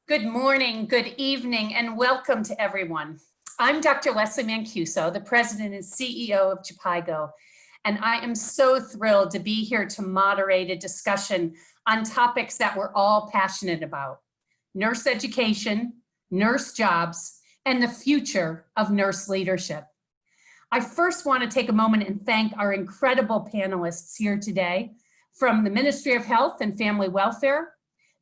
Good morning, good evening, and welcome to everyone. I'm Dr. Leslie Mancuso, the President and CEO of Jhpiego, and I am so thrilled to be here to moderate a discussion on topics that we're all passionate about: nurse education, nurse jobs, and the future of nurse leadership. I first want to take a moment and thank our incredible panelists here today from the Ministry of Health and Family Welfare,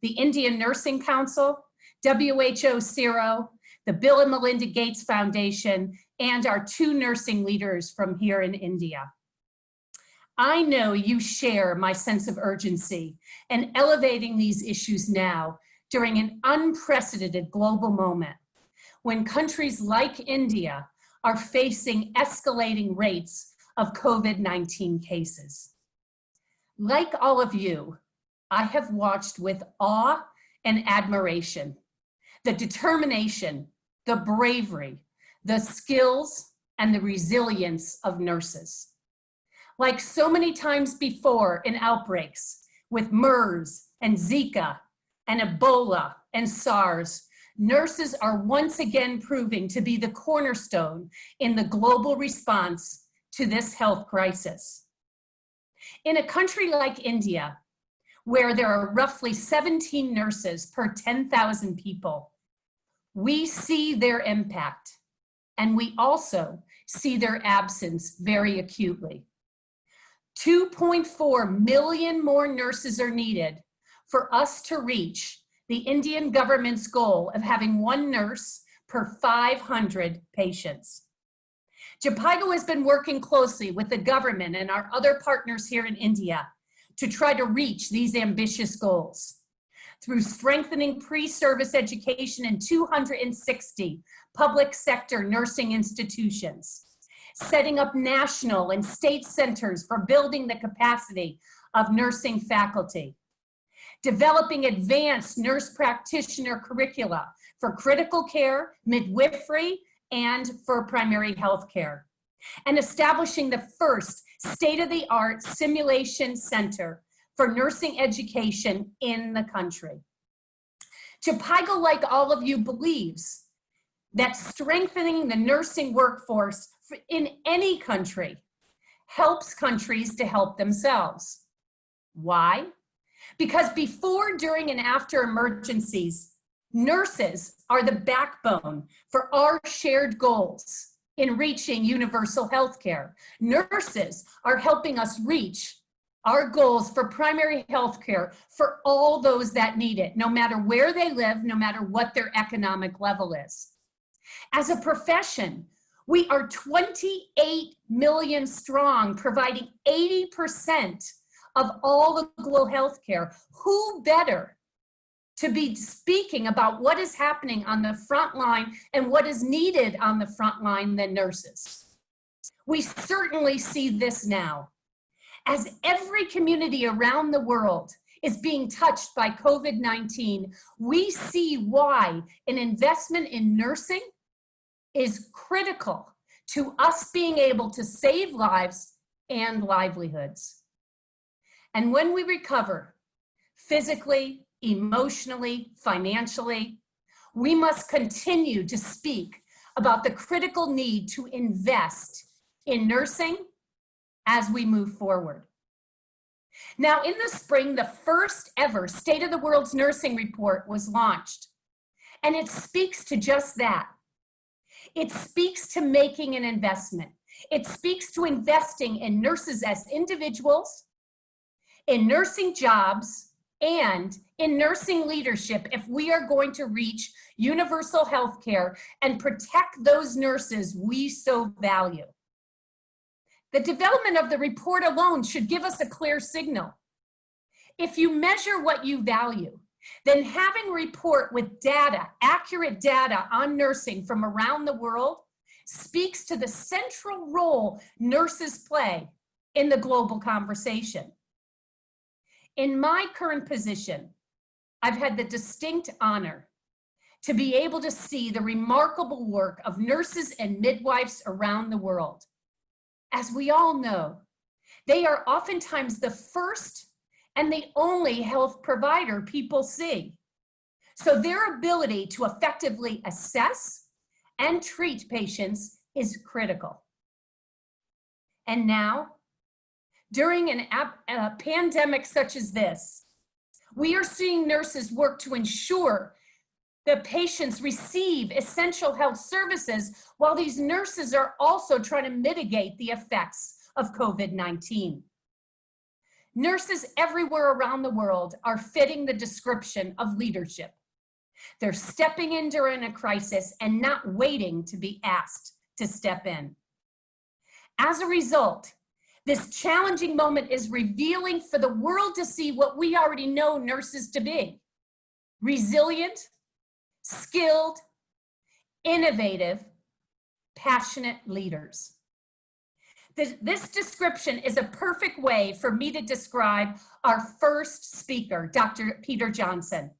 the Indian Nursing Council, WHO-SEARO, the Bill and Melinda Gates Foundation, and our two nursing leaders from here in India. I know you share my sense of urgency in elevating these issues now during an unprecedented global moment when countries like India are facing escalating rates of COVID-19 cases. Like all of you, I have watched with awe and admiration the determination, the bravery, the skills, and the resilience of nurses. Like so many times before in outbreaks with MERS and Zika and Ebola and SARS, nurses are once again proving to be the cornerstone in the global response to this health crisis. In a country like India, where there are roughly 17 nurses per 10,000 people, we see their impact, and we also see their absence very acutely. 2.4 million more nurses are needed for us to reach the Indian government's goal of having one nurse per 500 patients. Jhpiego has been working closely with the government and our other partners here in India to try to reach these ambitious goals through strengthening pre-service education in 260 public sector nursing institutions, setting up national and state centers for building the capacity of nursing faculty, developing advanced nurse practitioner curricula for critical care, midwifery, and for primary health care, and establishing the first state-of-the-art simulation center for nursing education in the country. Jhpiego, like all of you, believes that strengthening the nursing workforce in any country helps countries to help themselves. Why? Because before, during, and after emergencies, nurses are the backbone for our shared goals in reaching universal health care. Nurses are helping us reach our goals for primary health care for all those that need it, no matter where they live, no matter what their economic level is. As a profession, we are 28 million strong, providing 80% of all the global health care. Who better to be speaking about what is happening on the front line and what is needed on the front line than nurses? We certainly see this now. As every community around the world is being touched by COVID-19, we see why an investment in nursing is critical to us being able to save lives and livelihoods. And when we recover physically, emotionally, financially, we must continue to speak about the critical need to invest in nursing as we move forward. Now, in the spring, the first ever State of the World's Nursing Report was launched, and it speaks to just that. It speaks to making an investment. It speaks to investing in nurses as individuals, in nursing jobs, and in nursing leadership if we are going to reach universal health care and protect those nurses we so value. The development of the report alone should give us a clear signal. If you measure what you value, then having a report with data, accurate data on nursing from around the world speaks to the central role nurses play in the global conversation. In my current position, I've had the distinct honor to be able to see the remarkable work of nurses and midwives around the world. As we all know, they are oftentimes the first and the only health provider people see. So their ability to effectively assess and treat patients is critical. And now, during a pandemic such as this, we are seeing nurses work to ensure that patients receive essential health services while these nurses are also trying to mitigate the effects of COVID-19. Nurses everywhere around the world are fitting the description of leadership. They're stepping in during a crisis and not waiting to be asked to step in. As a result, this challenging moment is revealing for the world to see what we already know nurses to be: resilient, skilled, innovative, passionate leaders. This description is a perfect way for me to describe our first speaker, Dr. Peter Johnson.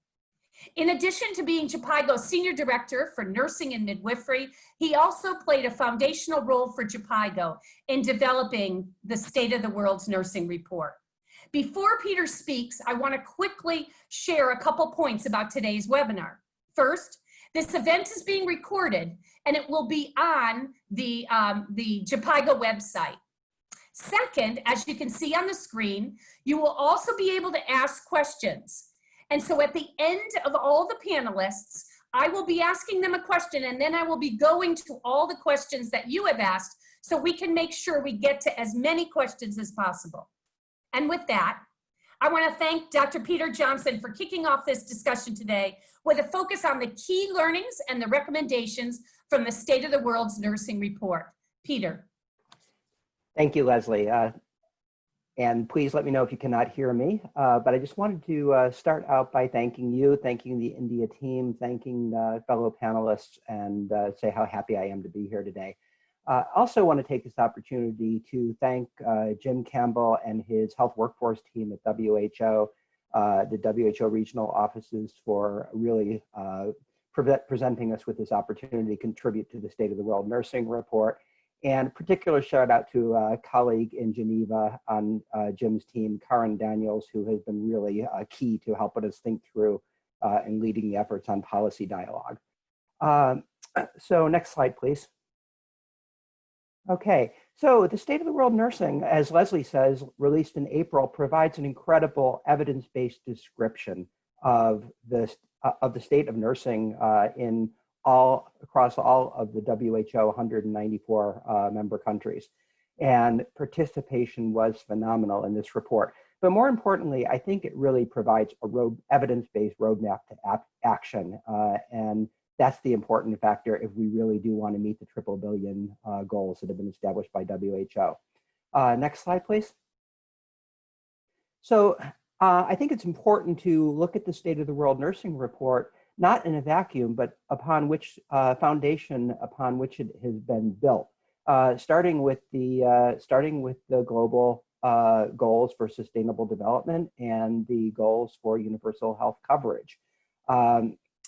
In addition to being Jhpiego's Senior Director for Nursing and Midwifery, he also played a foundational role for Jhpiego in developing the State of the World's Nursing Report. Before Peter speaks, I want to quickly share a couple points about today's webinar. First, this event is being recorded and it will be on the Jhpiego website. Second, as you can see on the screen, you will also be able to ask questions. And so at the end of all the panelists, I will be asking them a question, and then I will be going to all the questions that you have asked so we can make sure we get to as many questions as possible. And with that, I want to thank Dr. Peter Johnson for kicking off this discussion today with a focus on the key learnings and the recommendations from the State of the World's Nursing Report. Peter. Thank you, Leslie. And please let me know if you cannot hear me. But I just wanted to start out by thanking you, thanking the India team, thanking fellow panelists, and say how happy I am to be here today. Also want to take this opportunity to thank Jim Campbell and his health workforce team at WHO, the WHO regional offices, for really presenting us with this opportunity to contribute to the State of the World Nursing Report. And particular shout out to a colleague in Geneva on Jim's team, Karen Daniels, who has been really key to helping us think through and leading the efforts on policy dialogue. So next slide, please. Okay, so the State of the World Nursing, as Leslie says, released in April, provides an incredible evidence-based description of the state of nursing across all of the WHO 194 member countries. And participation was phenomenal in this report. But more importantly, I think it really provides a evidence-based roadmap to action. And that's the important factor if we really do want to meet the triple billion goals that have been established by WHO. Next slide, please. So I think it's important to look at the State of the World Nursing Report not in a vacuum, but upon which foundation upon which it has been built, starting with the global goals for sustainable development and the goals for universal health coverage.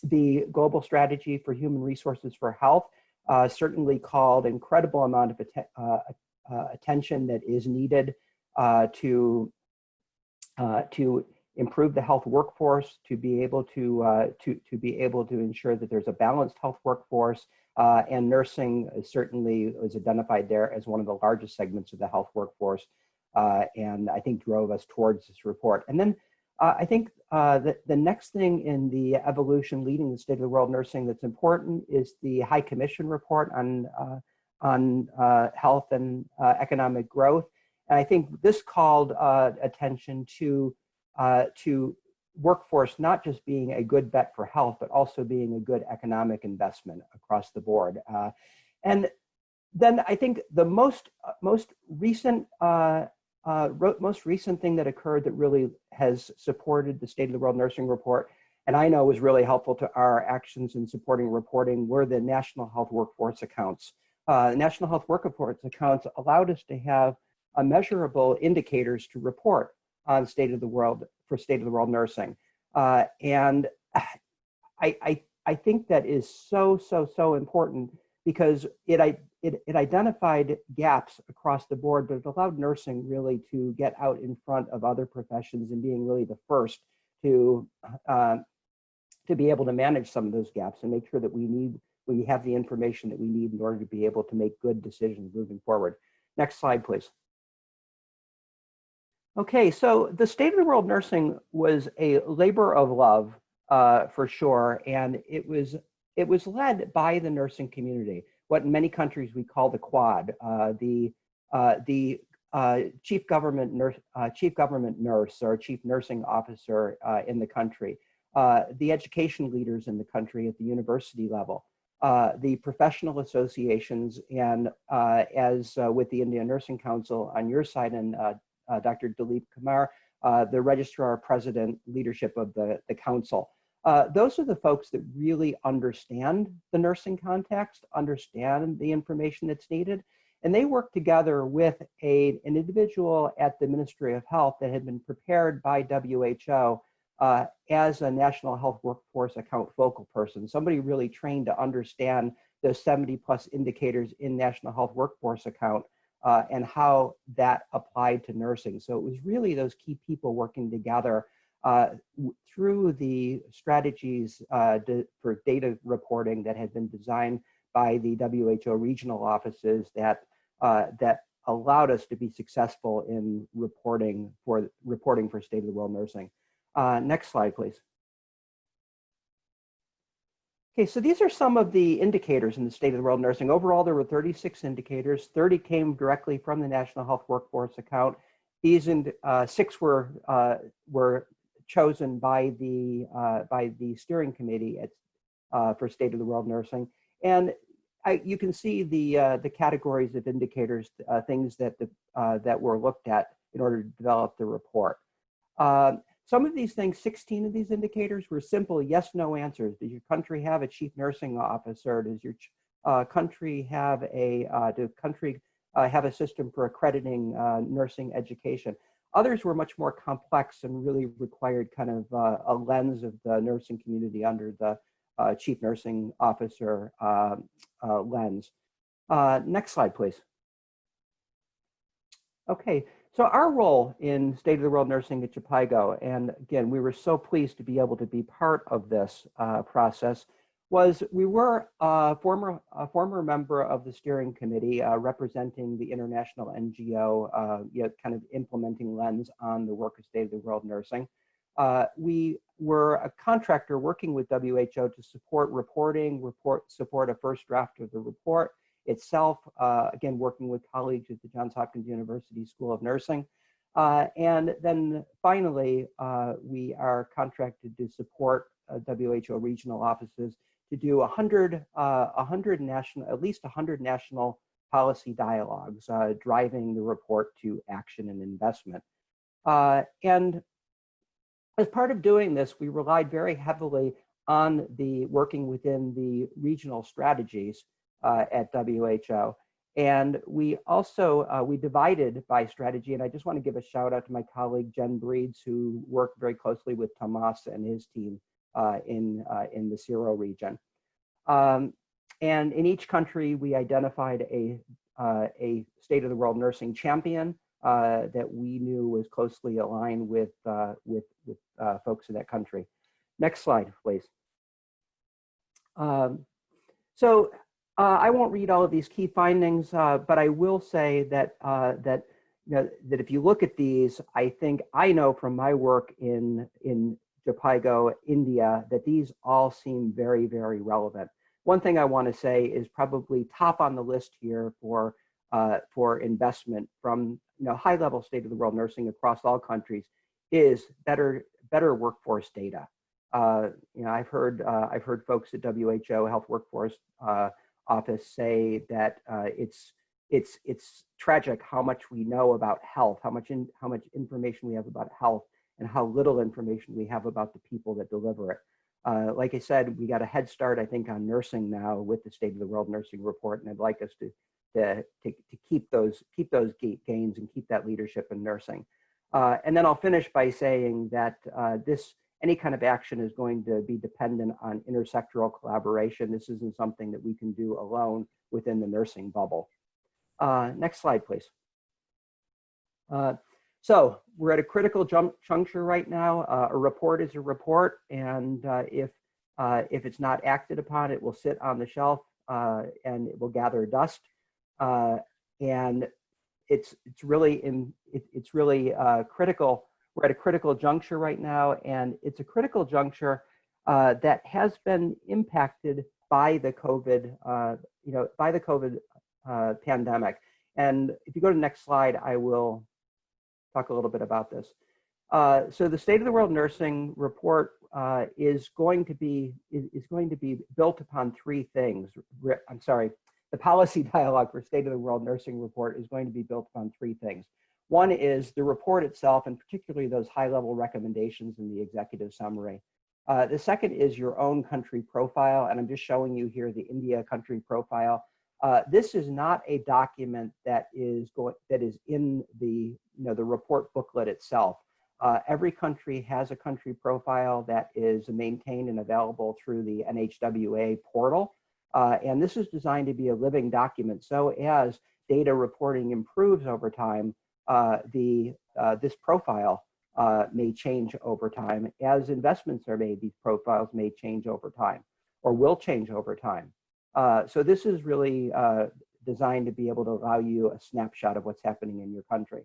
The global strategy for human resources for health certainly called an incredible amount of attention that is needed to improve the health workforce, to be able to ensure that there's a balanced health workforce, and nursing certainly was identified there as one of the largest segments of the health workforce, and I think drove us towards this report. And then I think that the next thing in the evolution leading the State of the World Nursing that's important is the High Commission report on health and economic growth. And I think this called attention to workforce not just being a good bet for health, but also being a good economic investment across the board. And then I think the most recent thing that occurred that really has supported the State of the World Nursing Report, and I know was really helpful to our actions in supporting reporting, were the National Health Workforce Accounts. The National Health Workforce Accounts allowed us to have measurable indicators to report on State of the World nursing. And I think that is so important because it identified gaps across the board, but it allowed nursing really to get out in front of other professions and being really the first to to be able to manage some of those gaps and make sure that we have the information that we need in order to be able to make good decisions moving forward. Next slide, please. Okay, so the State of the World Nursing was a labor of love for sure, and it was led by the nursing community, what in many countries we call the Quad, the chief government nurse or chief nursing officer in the country, the education leaders in the country at the university level, the professional associations, and as with the Indian Nursing Council on your side, and Dr. Dilip Kumar, the registrar president leadership of the council. Those are the folks that really understand the nursing context, understand the information that's needed, and they work together with an individual at the Ministry of Health that had been prepared by WHO as a National Health Workforce Account focal person, somebody really trained to understand the 70+ indicators in National Health Workforce Account and how that applied to nursing. So it was really those key people working together through the strategies for data reporting that had been designed by the WHO regional offices that allowed us to be successful in reporting for State of the World Nursing. Next slide, please. Okay, so these are some of the indicators in the State of the World Nursing. Overall, there were 36 indicators. 30 came directly from the National Health Workforce Account. These 6 were chosen by the steering committee for State of the World Nursing, and you can see the categories of indicators, things that were looked at in order to develop the report. Some of these things, 16 of these indicators, were simple yes/no answers. Does your country have a chief nursing officer? Does your country have have a system for accrediting nursing education? Others were much more complex and really required kind of a lens of the nursing community under the chief nursing officer lens. Next slide, please. Okay, so our role in State of the World Nursing at Jhpiego, and again, we were so pleased to be able to be part of this process, was we were a former member of the steering committee representing the international NGO, kind of implementing lens on the work of State of the World Nursing. We were a contractor working with WHO to support reporting, support a first draft of the report itself, again, working with colleagues at the Johns Hopkins University School of Nursing. And then finally, we are contracted to support WHO regional offices to do at least 100 national policy dialogues, driving the report to action and investment. And as part of doing this, we relied very heavily on the working within the regional strategies at WHO. And we also, we divided by strategy, and I just want to give a shout out to my colleague, Jen Breeds, who worked very closely with Tomas and his team in the SEARO region. And in each country, we identified a State of the World Nursing champion that we knew was closely aligned with folks in that country. Next slide, please. I won't read all of these key findings, but I will say that that if you look at these, I know from my work in Jhpiego, India, that these all seem very, very relevant. One thing I want to say is probably top on the list here for investment from high-level State of the World Nursing across all countries is better workforce data. I've heard folks at WHO Health Workforce Office say that it's tragic how much we know about health, how much information we have about health, and how little information we have about the people that deliver it. Like I said, we got a head start, I think, on nursing now with the State of the World Nursing report, and I'd like us to keep those gains and keep that leadership in nursing. And then I'll finish by saying that any kind of action is going to be dependent on intersectoral collaboration. This isn't something that we can do alone within the nursing bubble. Next slide, please. So we're at a critical juncture right now. A report is a report, and if If it's not acted upon, it will sit on the shelf and it will gather dust. And it's really critical. We're at a critical juncture right now, and it's a critical juncture that has been impacted by the COVID, pandemic. And if you go to the next slide, I will talk a little bit about this. So the State of the World Nursing Report is going to be built upon three things. I'm sorry, the policy dialogue for State of the World Nursing Report is going to be built upon three things. One is the report itself, and particularly those high-level recommendations in the executive summary. The second is your own country profile, and I'm just showing you here the India country profile. This is not a document that is in the the report booklet itself. Every country has a country profile that is maintained and available through the NHWA portal. And this is designed to be a living document. So as data reporting improves over time, this profile may change over time. As investments are made, these profiles may change over time or will change over time. So this is really designed to be able to allow you a snapshot of what's happening in your country.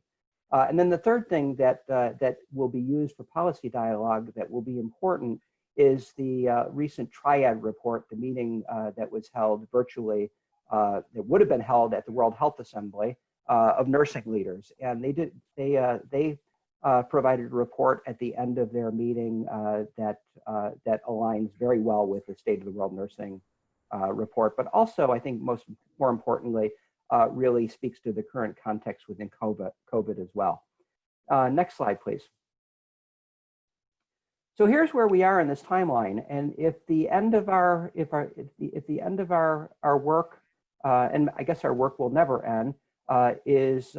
And then the third thing that will be used for policy dialogue that will be important is the recent Triad report, the meeting that was held virtually, that would have been held at the World Health Assembly of nursing leaders. And they provided a report at the end of their meeting that aligns very well with the State of the World Nursing report, but also I think more importantly, really speaks to the current context within COVID as well. Next slide, please. So here's where we are in this timeline, and if the end of our work, and I guess our work will never end, is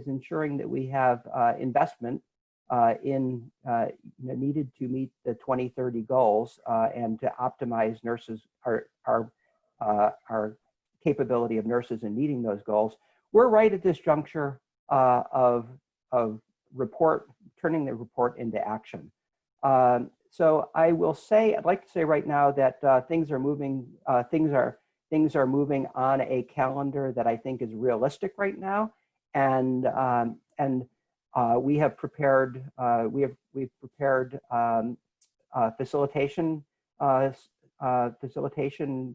ensuring that we have investment needed to meet the 2030 goals and to optimize our capability of nurses in meeting those goals. We're right at this juncture of turning the report into action. So I'd like to say right now that things are moving on a calendar that I think is realistic right now, and we have prepared facilitation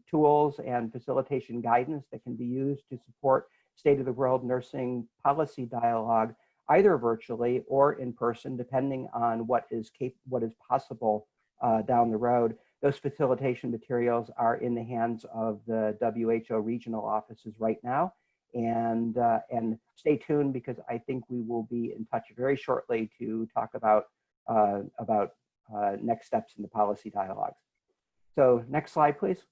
tools and facilitation guidance that can be used to support State of the World Nursing policy dialogue, either virtually or in person, depending on what is possible down the road. Those facilitation materials are in the hands of the WHO regional offices right now, and stay tuned because I think we will be in touch very shortly to talk about next steps in the policy dialogues. So next slide, please.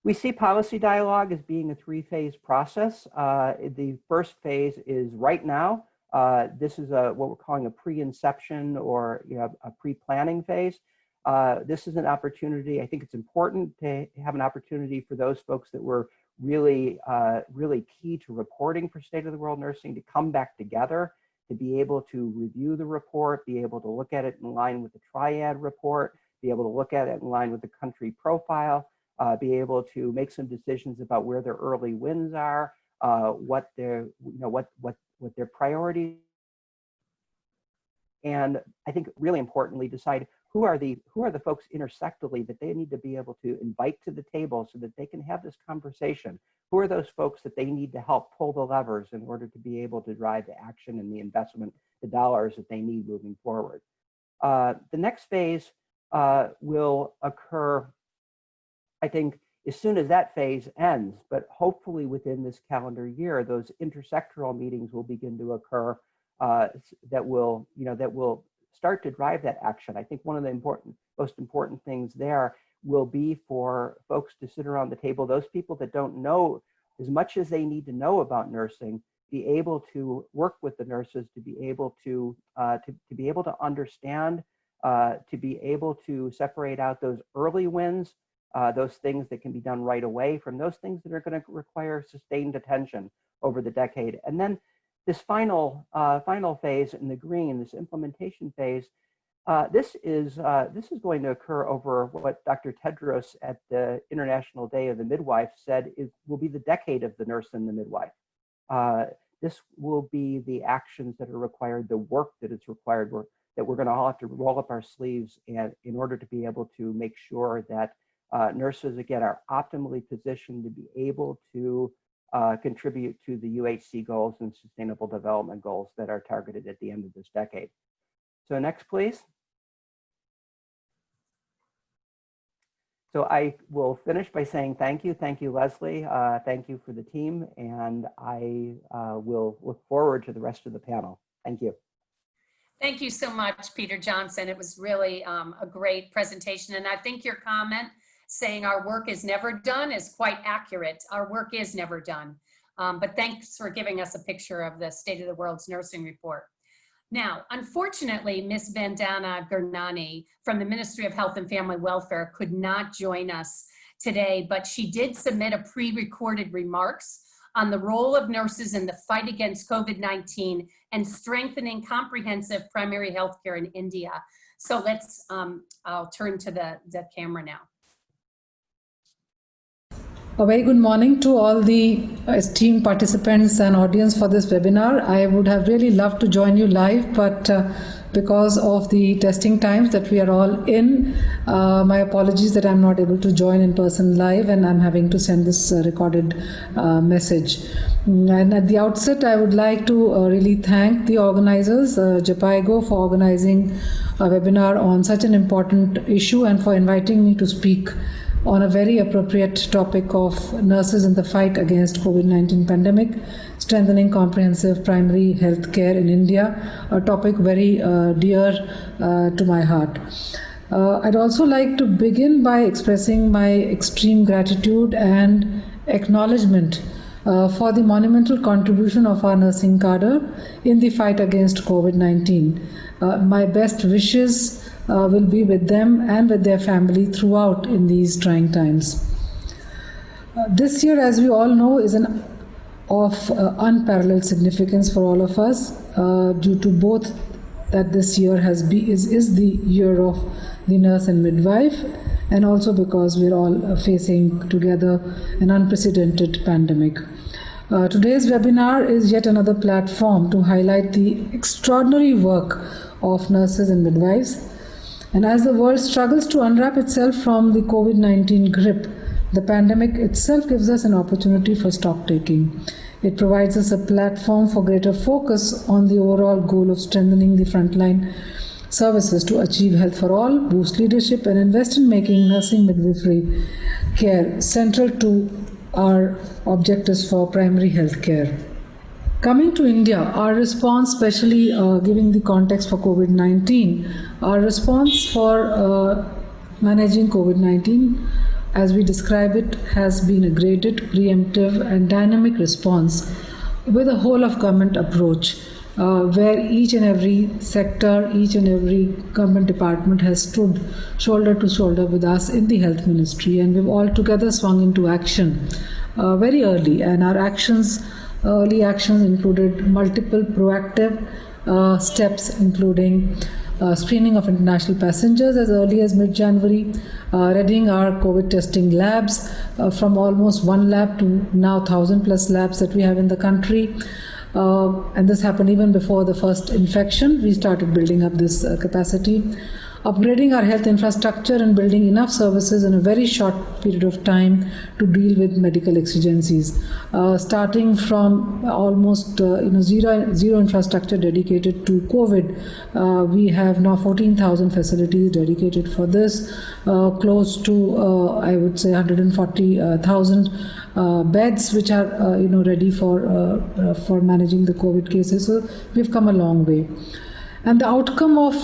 We see policy dialogue as being a three-phase process. The first phase is right now. This is what we're calling a pre-inception or a pre-planning phase. This is an opportunity. I think it's important to have an opportunity for those folks that were really key to reporting for State of the World Nursing to come back together, to be able to review the report, be able to look at it in line with the Triad report, be able to look at it in line with the country profile, be able to make some decisions about where their early wins are, what their priorities, and I think really importantly decide who are the folks intersectorally that they need to be able to invite to the table so that they can have this conversation. Who are those folks that they need to help pull the levers in order to be able to drive the action and the investment, the dollars that they need moving forward. The next phase will occur, I think, as soon as that phase ends, but hopefully within this calendar year, those intersectoral meetings will begin to occur that will start to drive that action. I think one of the most important things there will be for folks to sit around the table, those people that don't know as much as they need to know about nursing, be able to work with the nurses, to be able to understand, to be able to separate out those early wins, those things that can be done right away from those things that are going to require sustained attention over the decade. And then this final phase in the green, this implementation phase, This is going to occur over what Dr. Tedros at the International Day of the Midwife said will be the decade of the nurse and the midwife. This will be the actions that are required, the work that is required, that we're going to all have to roll up our sleeves and in order to be able to make sure that nurses, again, are optimally positioned to be able to contribute to the UHC goals and sustainable development goals that are targeted at the end of this decade. So next, please. So I will finish by saying thank you, Leslie, thank you for the team, and I will look forward to the rest of the panel. Thank you. Thank you so much, Peter Johnson. It was really a great presentation, and I think your comment saying our work is never done is quite accurate. Our work is never done, but thanks for giving us a picture of the State of the World's Nursing Report. Now, unfortunately, Ms. Vandana Gurnani from the Ministry of Health and Family Welfare could not join us today, but she did submit a pre-recorded remarks on the role of nurses in the fight against COVID-19 and strengthening comprehensive primary health care in India. So let's, I'll turn to the camera now. A very good morning to all the esteemed participants and audience for this webinar. I would have really loved to join you live, but because of the testing times that we are all in, my apologies that I'm not able to join in person live, and I'm having to send this recorded message. And at the outset, I would like to really thank the organizers, Jhpiego, for organizing a webinar on such an important issue and for inviting me to speak on a very appropriate topic of nurses in the fight against COVID-19 pandemic, strengthening comprehensive primary health care in India, a topic very dear to my heart. I'd also like to begin by expressing my extreme gratitude and acknowledgement for the monumental contribution of our nursing cadre in the fight against COVID-19. My best wishes will be with them and with their family throughout in these trying times. This year, as we all know, is of unparalleled significance for all of us due to both that this year is the year of the nurse and midwife, and also because we're all facing together an unprecedented pandemic. Today's webinar is yet another platform to highlight the extraordinary work of nurses and midwives. And as the world struggles to unwrap itself from the COVID-19 grip, the pandemic itself gives us an opportunity for stock taking. It provides us a platform for greater focus on the overall goal of strengthening the frontline services to achieve health for all, boost leadership, and invest in making nursing midwifery care central to our objectives for primary health care. Coming to India, our response, especially giving the context for COVID-19, our response for managing COVID-19, as we describe it, has been a graded, preemptive and dynamic response with a whole of government approach, where each and every sector, each and every government department has stood shoulder to shoulder with us in the health ministry, and we've all together swung into action very early, and our early actions included multiple proactive steps, including screening of international passengers as early as mid-January, readying our COVID testing labs from almost 1 lab to now 1,000+ labs that we have in the country. And this happened even before the first infection. We started building up this capacity. Upgrading our health infrastructure and building enough services in a very short period of time to deal with medical exigencies. Starting from almost zero infrastructure dedicated to COVID, we have now 14,000 facilities dedicated for this, close to I would say 140,000 beds which are ready for managing the COVID cases. So we've come a long way. And the outcome of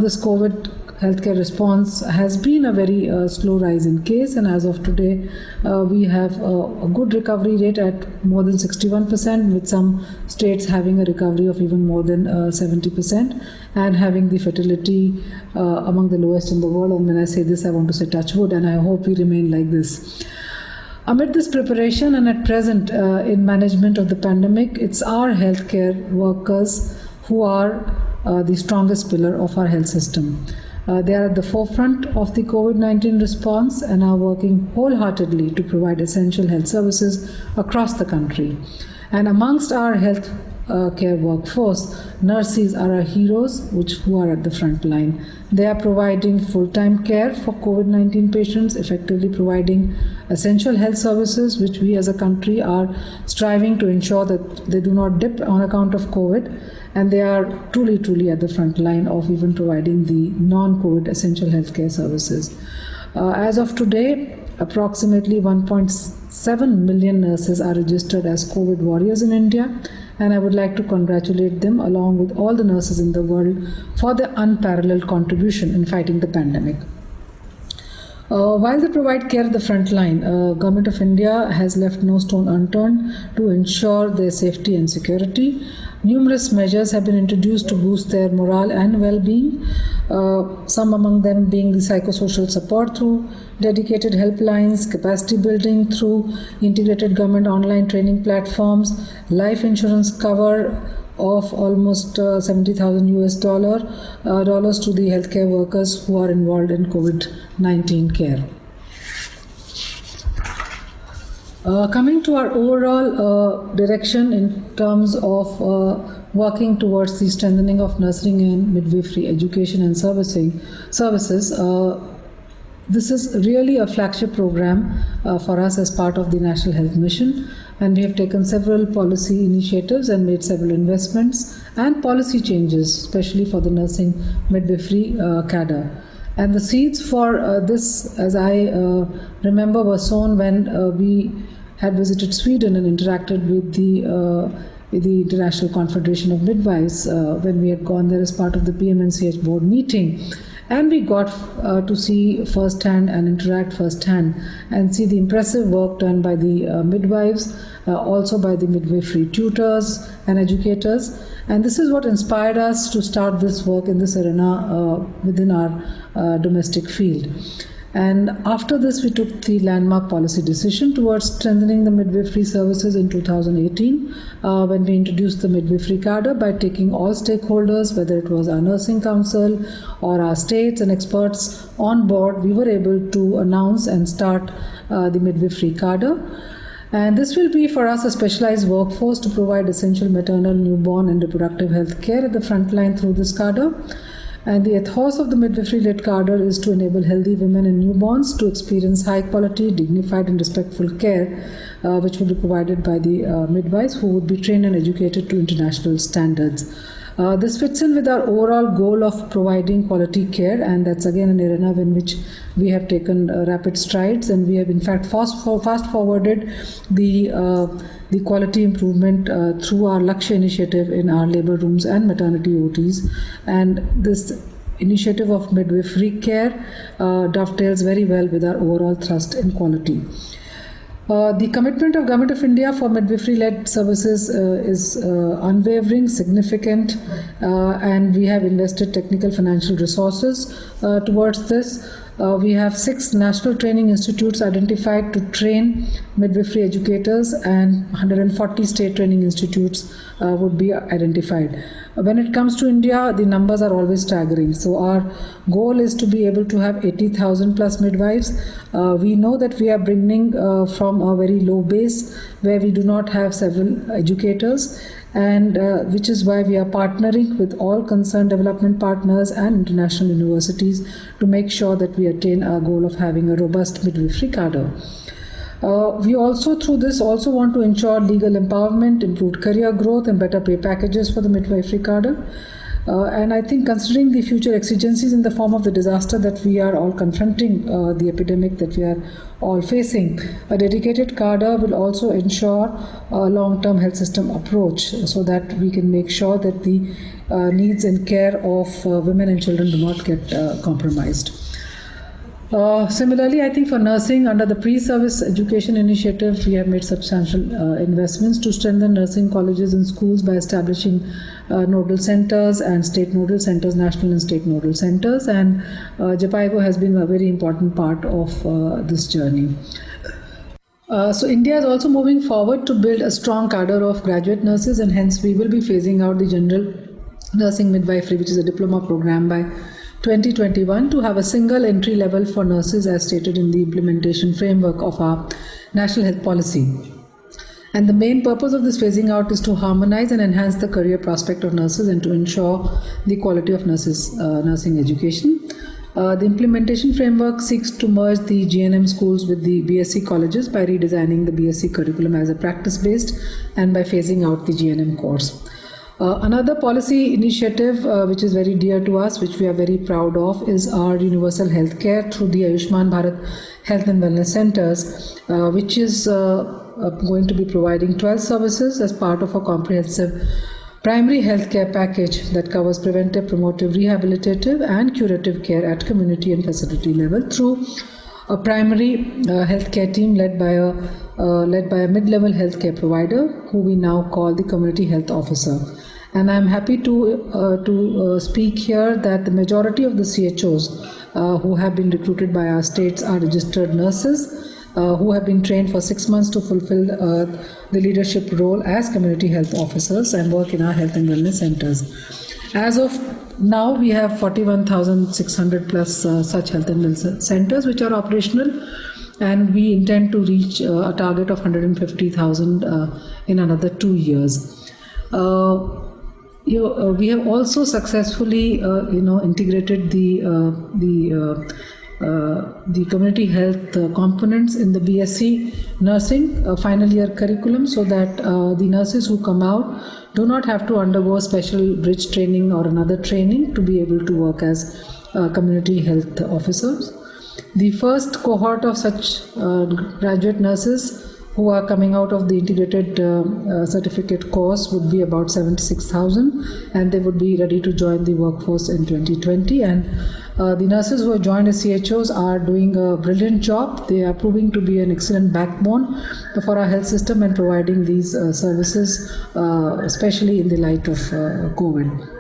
this COVID healthcare response has been a very slow rise in case, and as of today we have a good recovery rate at more than 61%, with some states having a recovery of even more than 70%, and having the fatality among the lowest in the world. And when I say this, I want to say touch wood, and I hope we remain like this. Amid this preparation and at present in management of the pandemic, it's our healthcare workers who are the strongest pillar of our health system. They are at the forefront of the COVID-19 response and are working wholeheartedly to provide essential health services across the country. And amongst our health care workforce, nurses are our heroes who are at the front line. They are providing full-time care for COVID-19 patients, effectively providing essential health services, which we as a country are striving to ensure that they do not dip on account of COVID. And they are truly at the front line of even providing the non-COVID essential healthcare services. As of today, approximately 1.7 million nurses are registered as COVID warriors in India, and I would like to congratulate them along with all the nurses in the world for their unparalleled contribution in fighting the pandemic. While they provide care at the front line, Government of India has left no stone unturned to ensure their safety and security. Numerous measures have been introduced to boost their morale and well-being, some among them being the psychosocial support through dedicated helplines, capacity building through integrated government online training platforms, life insurance cover of almost $70,000 dollars to the healthcare workers who are involved in COVID-19 care. Coming to our overall direction in terms of working towards the strengthening of nursing and midwifery education and services, this is really a flagship program for us as part of the National Health Mission, and we have taken several policy initiatives and made several investments and policy changes, especially for the nursing midwifery cadre. And the seeds for this, as I remember, were sown when we had visited Sweden and interacted with the International Confederation of Midwives when we had gone there as part of the PMNCH board meeting. And we got to see firsthand and interact firsthand and see the impressive work done by the midwives, also by the midwifery tutors and educators. And this is what inspired us to start this work in this arena within our domestic field. And after this, we took the landmark policy decision towards strengthening the midwifery services in 2018 when we introduced the midwifery cadre by taking all stakeholders, whether it was our nursing council or our states and experts on board. We were able to announce and start the midwifery cadre. And this will be for us a specialized workforce to provide essential maternal, newborn and reproductive health care at the front line through this cadre. And the ethos of the midwifery-led cadre is to enable healthy women and newborns to experience high-quality, dignified and respectful care, which will be provided by the midwives who would be trained and educated to international standards. This fits in with our overall goal of providing quality care, and that's again an arena in which we have taken rapid strides, and we have in fact fast-forwarded the quality improvement through our Lakshya initiative in our labor rooms and maternity OTs. And this initiative of midwifery care dovetails very well with our overall thrust in quality. The commitment of Government of India for midwifery-led services is unwavering, significant, and we have invested technical financial resources towards this. We have 6 national training institutes identified to train midwifery educators, and 140 state training institutes would be identified. When it comes to India, the numbers are always staggering. So our goal is to be able to have 80,000 plus midwives. We know that we are bringing from a very low base where we do not have several educators, and which is why we are partnering with all concerned development partners and international universities to make sure that we attain our goal of having a robust midwifery cadre. We also, through this, want to ensure legal empowerment, improved career growth, and better pay packages for the midwifery cadre. And I think, considering the future exigencies in the form of the disaster that we are all confronting, the epidemic that we are all facing, a dedicated cadre will also ensure a long-term health system approach so that we can make sure that the needs and care of women and children do not get compromised. Similarly, I think for nursing, under the pre-service education initiative, we have made substantial investments to strengthen nursing colleges and schools by establishing nodal centers and state nodal centers, national and state nodal centers, and Jhpiego has been a very important part of this journey. So India is also moving forward to build a strong cadre of graduate nurses, and hence we will be phasing out the general nursing midwifery, which is a diploma program, by 2021 to have a single entry level for nurses as stated in the implementation framework of our national health policy. And the main purpose of this phasing out is to harmonize and enhance the career prospect of nurses and to ensure the quality of nursing education. The implementation framework seeks to merge the GNM schools with the BSc colleges by redesigning the BSc curriculum as a practice-based and by phasing out the GNM course. Another policy initiative which is very dear to us, which we are very proud of, is our universal health care through the Ayushman Bharat Health and Wellness Centers, which is going to be providing 12 services as part of a comprehensive primary health care package that covers preventive, promotive, rehabilitative and curative care at community and facility level through a primary healthcare team led by a mid-level healthcare provider who we now call the community health officer. And I'm happy to speak here that the majority of the CHOs who have been recruited by our states are registered nurses who have been trained for 6 months to fulfill the leadership role as community health officers and work in our health and wellness centers. As of now, we have 41,600 plus such health and wellness centers which are operational, and we intend to reach a target of 150,000 in another 2 years. We have also successfully, integrated the community health components in the BSc nursing final year curriculum, so that the nurses who come out do not have to undergo special bridge training or another training to be able to work as community health officers. The first cohort of such graduate nurses who are coming out of the integrated certificate course would be about 76,000, and they would be ready to join the workforce in 2020. And the nurses who have joined as CHOs are doing a brilliant job. They are proving to be an excellent backbone for our health system and providing these services, especially in the light of COVID.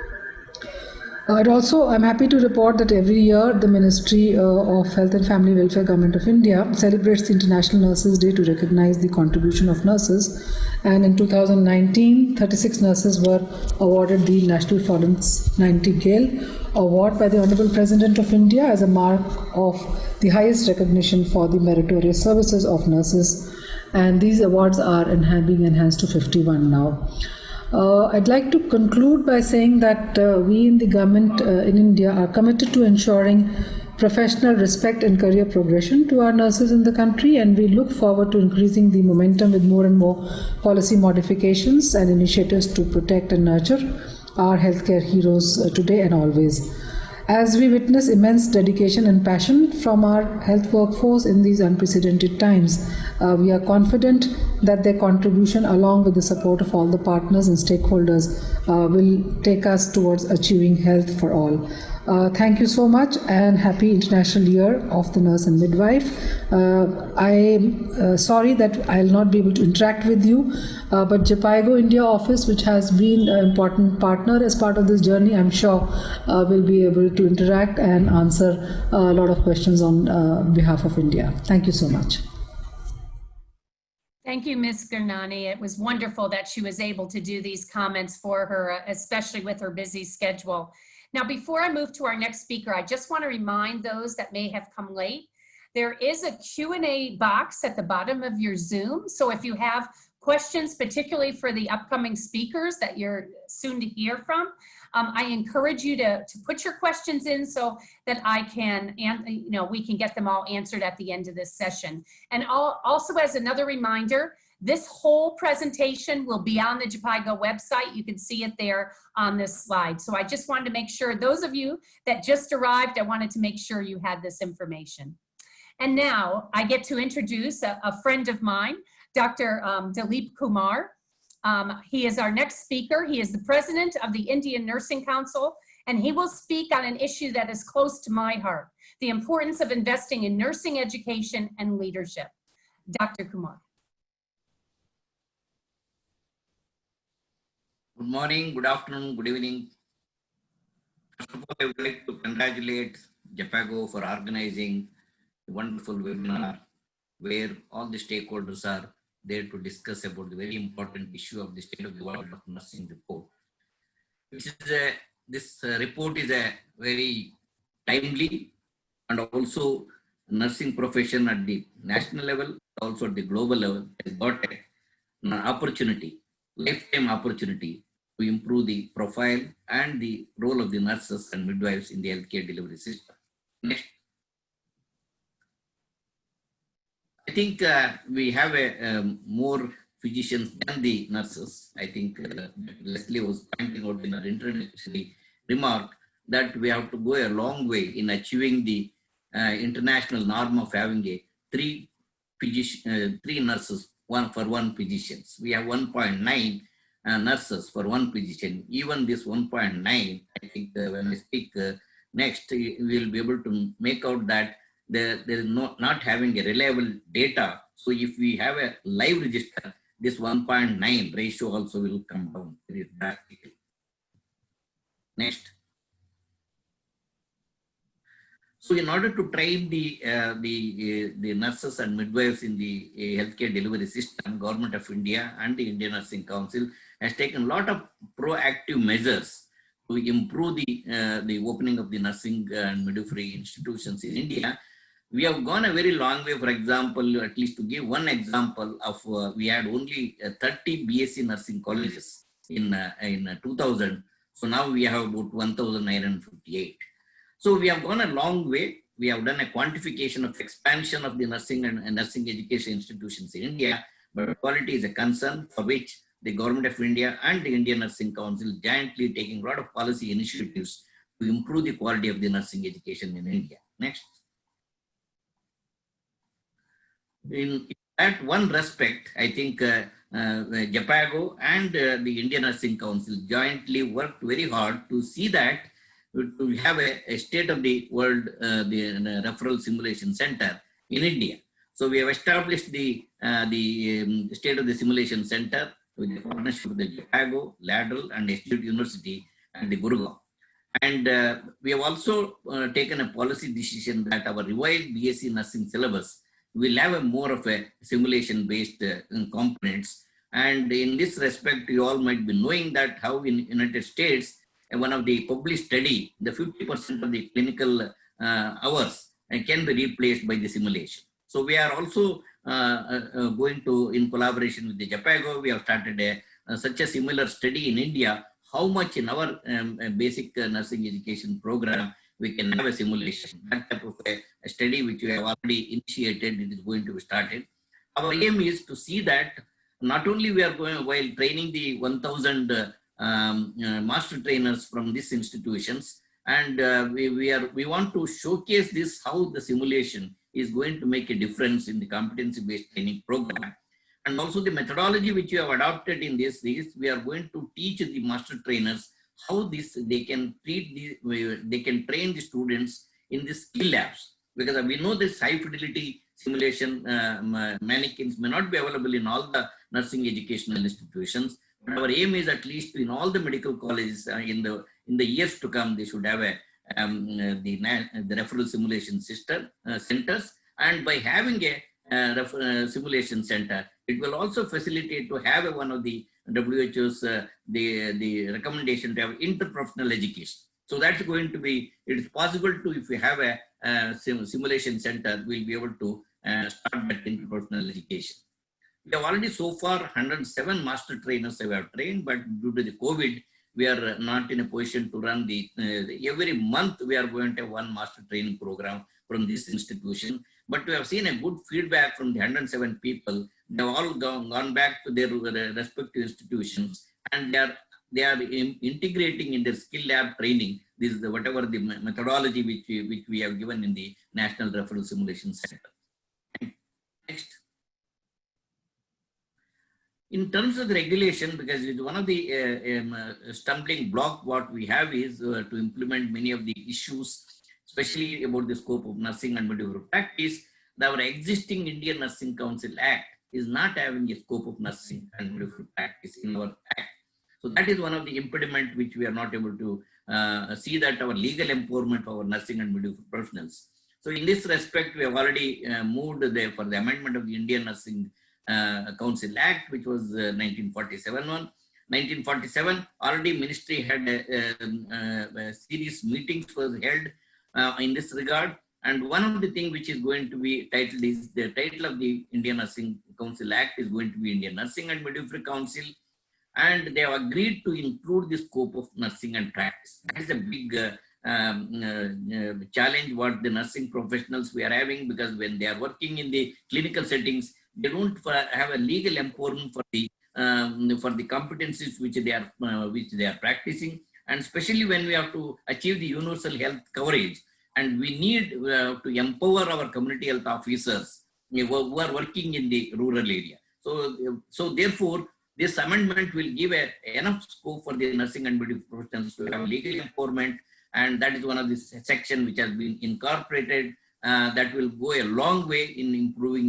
I'm happy to report that every year the Ministry of Health and Family Welfare Government of India celebrates the International Nurses Day to recognize the contribution of nurses. And in 2019, 36 nurses were awarded the National Florence Nightingale Award by the Honorable President of India as a mark of the highest recognition for the meritorious services of nurses. And these awards are being enhanced to 51 now. I'd like to conclude by saying that we in the government in India are committed to ensuring professional respect and career progression to our nurses in the country, and we look forward to increasing the momentum with more and more policy modifications and initiatives to protect and nurture our healthcare heroes today and always. As we witness immense dedication and passion from our health workforce in these unprecedented times, we are confident that their contribution, along with the support of all the partners and stakeholders, will take us towards achieving health for all. Thank you so much, and happy International Year of the Nurse and Midwife. I'm sorry that I'll not be able to interact with you, but Jhpiego India office, which has been an important partner as part of this journey, I'm sure will be able to interact and answer a lot of questions on behalf of India. Thank you so much. Thank you, Ms. Gurnani. It was wonderful that she was able to do these comments for her, especially with her busy schedule. Now, before I move to our next speaker, I just want to remind those that may have come late, there is a Q&A box at the bottom of your Zoom. So if you have questions, particularly for the upcoming speakers that you're soon to hear from, I encourage you to put your questions in so that I can, we can get them all answered at the end of this session. And also, as another reminder, this whole presentation will be on the Jhpiego website. You can see it there on this slide. So I just wanted to make sure, those of you that just arrived, I wanted to make sure you had this information. And now I get to introduce a friend of mine, Dr. Dilip Kumar. He is our next speaker. He is the president of the Indian Nursing Council, and he will speak on an issue that is close to my heart, the importance of investing in nursing education and leadership. Dr. Kumar. Good morning, good afternoon, good evening. First of all, I would like to congratulate Jhpiego for organizing a wonderful webinar where all the stakeholders are there to discuss about the very important issue of the state of the world of nursing report. which is this report is a very timely, and also nursing profession at the national level, also at the global level, has got an opportunity, lifetime opportunity to improve the profile and the role of the nurses and midwives in the healthcare delivery system. Next. I think we have more physicians than the nurses. I think Leslie was pointing out in her introductory remark that we have to go a long way in achieving the international norm of having a three nurses, one for one physicians. We have 1.9 nurses for one physician. Even this 1.9, I think when I speak next, we will be able to make out that there is not having a reliable data. So if we have a live register, this 1.9 ratio also will come down very drastically. Next. So in order to train the nurses and midwives in the healthcare delivery system, Government of India and the Indian Nursing Council has taken a lot of proactive measures to improve the opening of the nursing and midwifery institutions in India. We have gone a very long way. For example, at least to give one example of, we had only 30 BSc nursing colleges in 2000. So now we have about 1,958. So we have gone a long way. We have done a quantification of expansion of the nursing and nursing education institutions in India, but quality is a concern for which the Government of India and the Indian Nursing Council jointly taking a lot of policy initiatives to improve the quality of the nursing education in India. Next. In that one respect, I think Jhpiego and the Indian Nursing Council jointly worked very hard to see that to have a state-of-the-world the referral simulation center in India. So we have established the state-of-the simulation center with the partnership with the Jhpiego, Lateral, and Institute University and the Gurgaon. And we have also taken a policy decision that our revised BSc nursing syllabus will have a more of a simulation-based components. And in this respect, you all might be knowing that how in United States, one of the published study, the 50% of the clinical hours can be replaced by the simulation. So we are also going to, in collaboration with the Jhpiego, we have started such a similar study in India, how much in our basic nursing education program we can have a simulation. That type of a study which we have already initiated, it is going to be started. Our aim is to see that not only we are going, while training the 1,000 master trainers from these institutions, and we want to showcase this, how the simulation is going to make a difference in the competency-based training program. And also the methodology which we have adopted in this is we are going to teach the master trainers how they can train the students in the skill labs, because we know this high fidelity simulation mannequins may not be available in all the nursing educational institutions. But our aim is at least in all the medical colleges in the years to come, they should have the referral simulation system centers, and by having a simulation center, it will also facilitate to have one of the WHO's the recommendation to have interprofessional education. So that's going to be, it is possible to, if we have a simulation center, we'll be able to start that interprofessional education. We have already so far 107 master trainers we have trained, but due to the COVID, we are not in a position to run every month we are going to have one master training program from this institution. But we have seen a good feedback from the 107 people. They have all gone back to their respective institutions, and they are integrating in their skill lab training. This is whatever the methodology which we have given in the National Referral Simulation Center. Next. In terms of the regulation, because it's one of the stumbling block what we have is to implement many of the issues, especially about the scope of nursing and midwifery practice. Our existing Indian Nursing Council Act is not having a scope of nursing and midwifery practice in our act. So that is one of the impediment which we are not able to see that our legal empowerment for our nursing and midwifery professionals. So in this respect, we have already moved for the amendment of the Indian Nursing Council Act, which was 1947 one. 1947, already ministry had a series meetings was held in this regard. And one of the things which is going to be titled is the title of the Indian Nursing Council Act is going to be Indian Nursing and Midwifery Council. And they have agreed to include the scope of nursing and practice. That is a big challenge what the nursing professionals we are having, because when they are working in the clinical settings, they don't have a legal empowerment for the competencies which they are practicing, and especially when we have to achieve the universal health coverage, and we need to empower our community health officers who are working in the rural area. So therefore, this amendment will give enough scope for the nursing and midwifery professionals to have legal empowerment, and that is one of the sections which has been incorporated that will go a long way in improving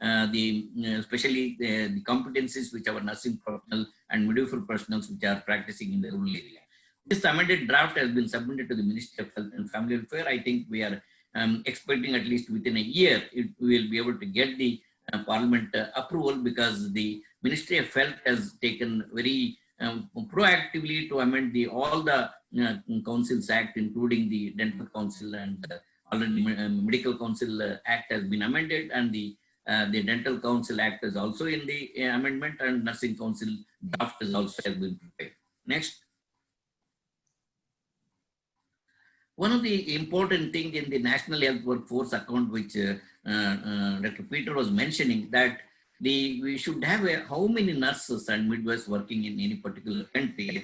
especially the competencies which our nursing professionals and midwifery professionals which are practicing in the rural area. This amended draft has been submitted to the Ministry of Health and Family Welfare. I think we are expecting at least within a year it will be able to get the Parliament approval, because the Ministry of Health has taken very proactively to amend all the Councils Act, including the Dental Council, and already Medical Council Act has been amended, and the Dental Council Act is also in the amendment, and Nursing Council draft is also has been prepared. Next. One of the important things in the National Health Workforce Account, which Dr. Peter was mentioning, that we should have how many nurses and midwives working in any particular country.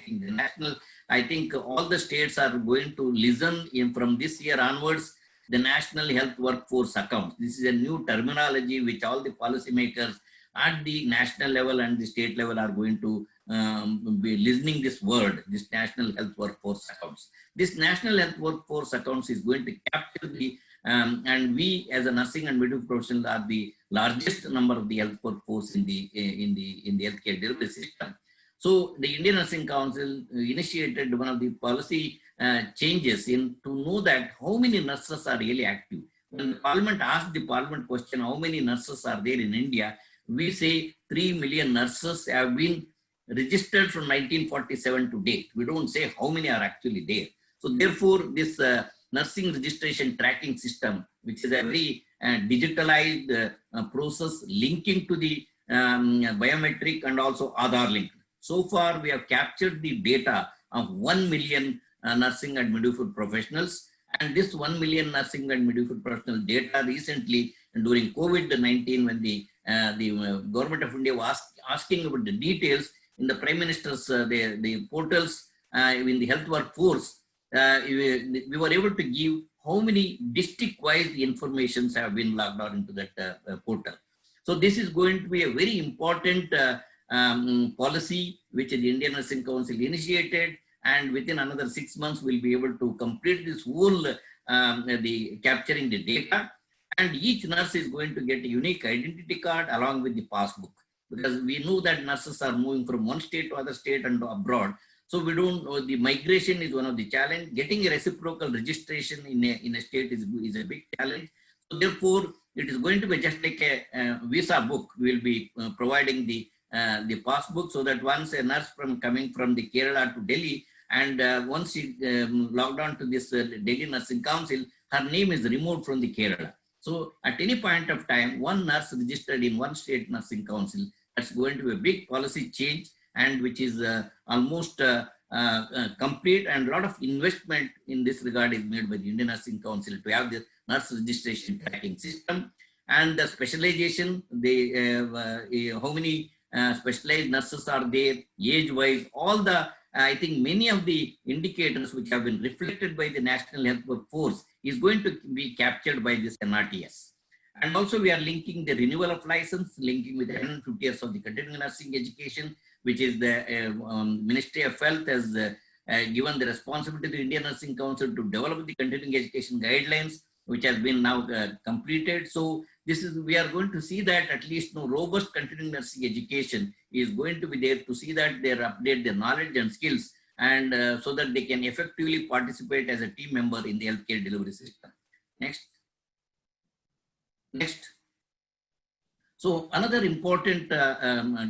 I think all the states are going to listen from this year onwards, the National Health Workforce Account. This is a new terminology which all the policymakers at the national level and the state level are going to be listening this word, this National Health Workforce Accounts. This National Health Workforce Accounts is going to capture the, and we as a nursing and midwifery professionals are the largest number of the health workforce in the healthcare delivery system. So the Indian Nursing Council initiated one of the policy changes to know that how many nurses are really active. When the Parliament asked the Parliament question, how many nurses are there in India, we say 3 million nurses have been registered from 1947 to date. We don't say how many are actually there. So therefore, this nursing registration tracking system, which is a very digitalized process linking to the biometric and also Aadhaar link. So far, we have captured the data of 1 million nursing and midwifery professionals. And this 1 million nursing and midwifery professional data recently during COVID-19, when the government of India was asking about the details in the Prime Minister's the portals in the health workforce, we were able to give how many district-wise informations have been logged on into that portal. So this is going to be a very important policy which the Indian Nursing Council initiated, and within another 6 months we'll be able to complete this whole the capturing the data, and each nurse is going to get a unique identity card along with the passbook, because we know that nurses are moving from one state to other state and abroad. So we don't know, the migration is one of the challenge. Getting a reciprocal registration in a state is a big challenge. So therefore, it is going to be just like a visa book. We will be providing the passbook, so that once a nurse coming from the Kerala to Delhi, and once she logged on to this Delhi Nursing Council, her name is removed from the Kerala. So at any point of time, one nurse registered in one state nursing council, that's going to be a big policy change, and which is almost complete, and a lot of investment in this regard is made by the Indian Nursing Council to have the nurse registration tracking system. And the specialization, how many specialized nurses are there, age-wise, all the, I think many of the indicators which have been reflected by the National Health Workforce is going to be captured by this NRTS. And also we are linking the renewal of license, linking with 150 years of the continuing nursing education, which is the Ministry of Health has given the responsibility to the Indian Nursing Council to develop the continuing education guidelines, which has been now completed. So this is, we are going to see that at least robust continuing nursing education is going to be there to see that they update their knowledge and skills, and so that they can effectively participate as a team member in the healthcare delivery system. Next. So another important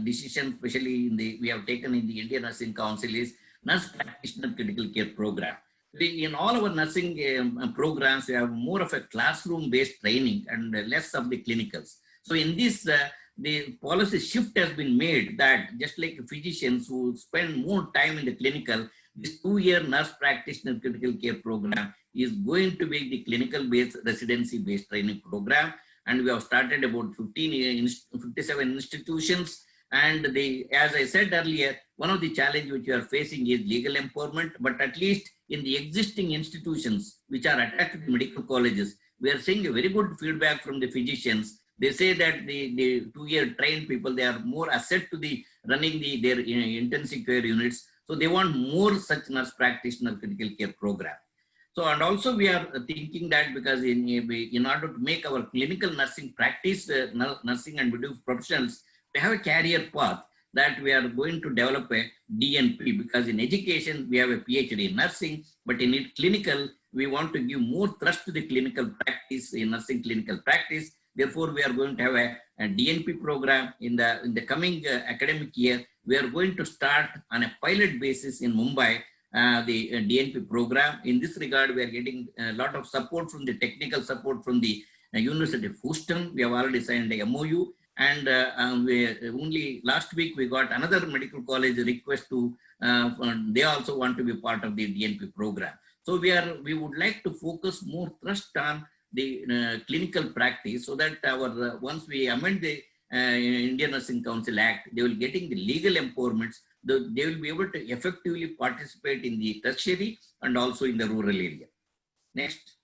decision, especially we have taken in the Indian Nursing Council, is Nurse Practitioner Critical Care Program. In all our nursing programs, we have more of a classroom-based training and less of the clinicals. So in this, the policy shift has been made that just like physicians who spend more time in the clinical, this 2-year Nurse Practitioner Critical Care Program is going to be the clinical-based, residency-based training program. And we have started about 57 institutions. And as I said earlier, one of the challenges which we are facing is legal empowerment, but at least in the existing institutions which are attached to the medical colleges, we are seeing a very good feedback from the physicians. They say that the 2-year trained people, they are more asset to the running their intensive care units. So they want more such nurse practitioner critical care program. So, and also we are thinking that because in order to make our clinical nursing practice, nursing and midwifery professionals, we have a career path that we are going to develop a DNP, because in education, we have a PhD in nursing, but in clinical, we want to give more thrust to the clinical practice, in nursing clinical practice. Therefore, we are going to have a DNP program in the coming academic year. We are going to start on a pilot basis in Mumbai, the DNP program. In this regard, we are getting a lot of support from the technical support from the University of Houston. We have already signed a MOU. And only last week, we got another medical college request to, they also want to be part of the DNP program. So we would like to focus more thrust on the clinical practice, so that once we amend the Indian Nursing Council Act, they will getting the legal empowerments. They will be able to effectively participate in the tertiary and also in the rural area. Next.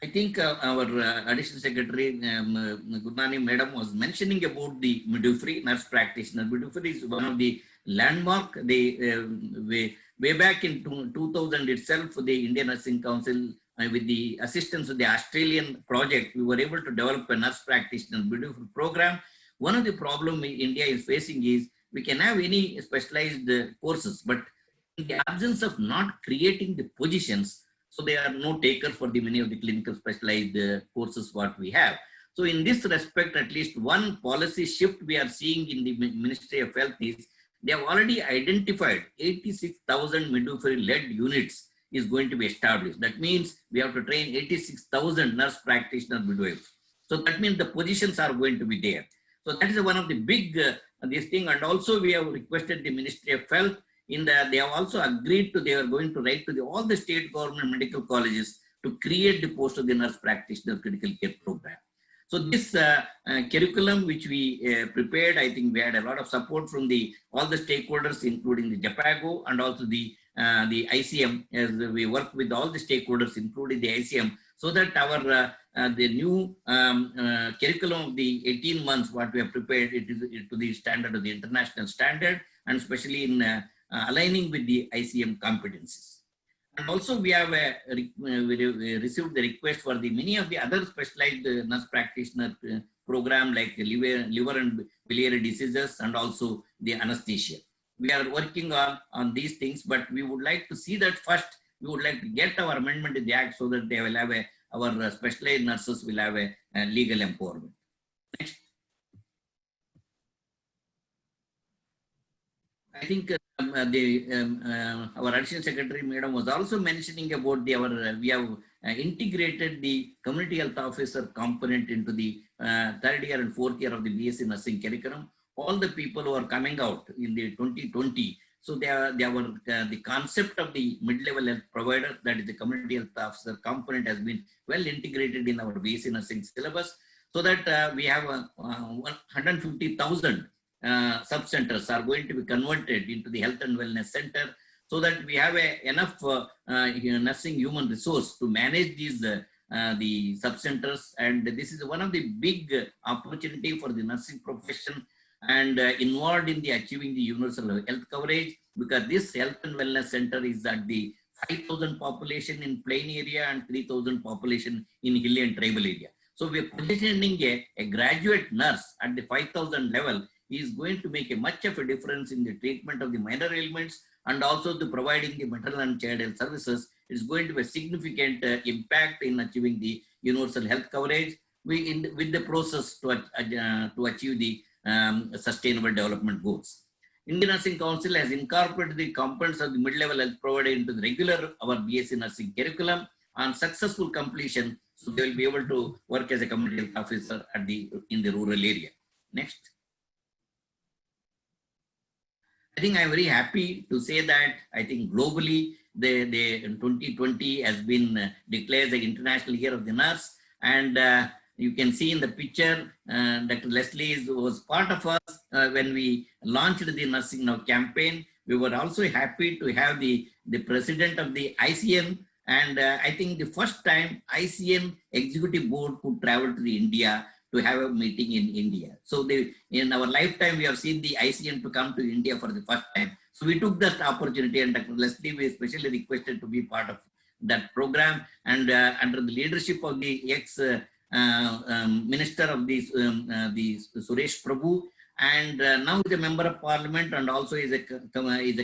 I think our Additional Secretary, Gurnani Madam, was mentioning about the midwifery, nurse practitioner. Midwifery is one of the landmark. Way back in 2000 itself, the Indian Nursing Council, with the assistance of the Australian project, we were able to develop a nurse practitioner midwifery program. One of the problems India is facing is we can have any specialized courses, but in the absence of not creating the positions, so there are no takers for the many of the clinical specialized courses what we have. So in this respect, at least one policy shift we are seeing in the Ministry of Health is they have already identified 86,000 midwifery-led units is going to be established. That means we have to train 86,000 nurse practitioner midwives. So that means the positions are going to be there. So that is one of the big this thing. And also we have requested the Ministry of Health they have also agreed to, they are going to write to all the state government medical colleges to create the post of the nurse practitioner critical care program. So this curriculum which we prepared, I think we had a lot of support from all the stakeholders, including the Jhpiego and also the ICM, as we work with all the stakeholders, including the ICM, so that the new curriculum of the 18 months what we have prepared, it is to the standard of the international standard, and especially in aligning with the ICM competencies. And also we have we received the request for many of the other specialized nurse practitioner program like liver and biliary diseases and also the anesthesia. We are working on these things, but we would like to see that first. We would like to get our amendment in the Act so that they will have our specialized nurses will have a legal empowerment. Next. I think our Additional Secretary Madam was also mentioning about we have integrated the community health officer component into the 3rd year and 4th year of the BSc nursing curriculum. All the people who are coming out in the 2020, so the concept of the mid-level health provider, that is the community health officer component, has been well integrated in our BSc nursing syllabus, so that we have 150,000 sub-centers are going to be converted into the health and wellness center, so that we have enough nursing human resource to manage these the sub-centers. And this is one of the big opportunity for the nursing profession and involved in the achieving the universal health coverage, because this health and wellness center is at the 5,000 population in plain area and 3,000 population in hilly and tribal area. So we are positioning a graduate nurse at the 5,000 level is going to make a much of a difference in the treatment of the minor ailments and also the providing the maternal and child health services. It's going to be a significant impact in achieving the universal health coverage. with the process to achieve the sustainable development goals. Indian Nursing Council has incorporated the components of the mid-level health provider into the regular our BSc nursing curriculum. On successful completion, so they will be able to work as a community health officer in the rural area. Next. I think I'm very happy to say that I think globally the 2020 has been declared the International Year of the Nurse, and you can see in the picture Dr. Leslie was part of us when we launched the Nursing Now campaign. We were also happy to have the president of the ICN, and I think the first time ICN executive board could travel to the India to have a meeting in India. So in our lifetime, we have seen the ICN to come to India for the first time. So we took that opportunity, and Dr. Leslie was especially requested to be part of that program. And under the leadership of the ex-minister of the Suresh Prabhu, and now is a member of parliament, and also is a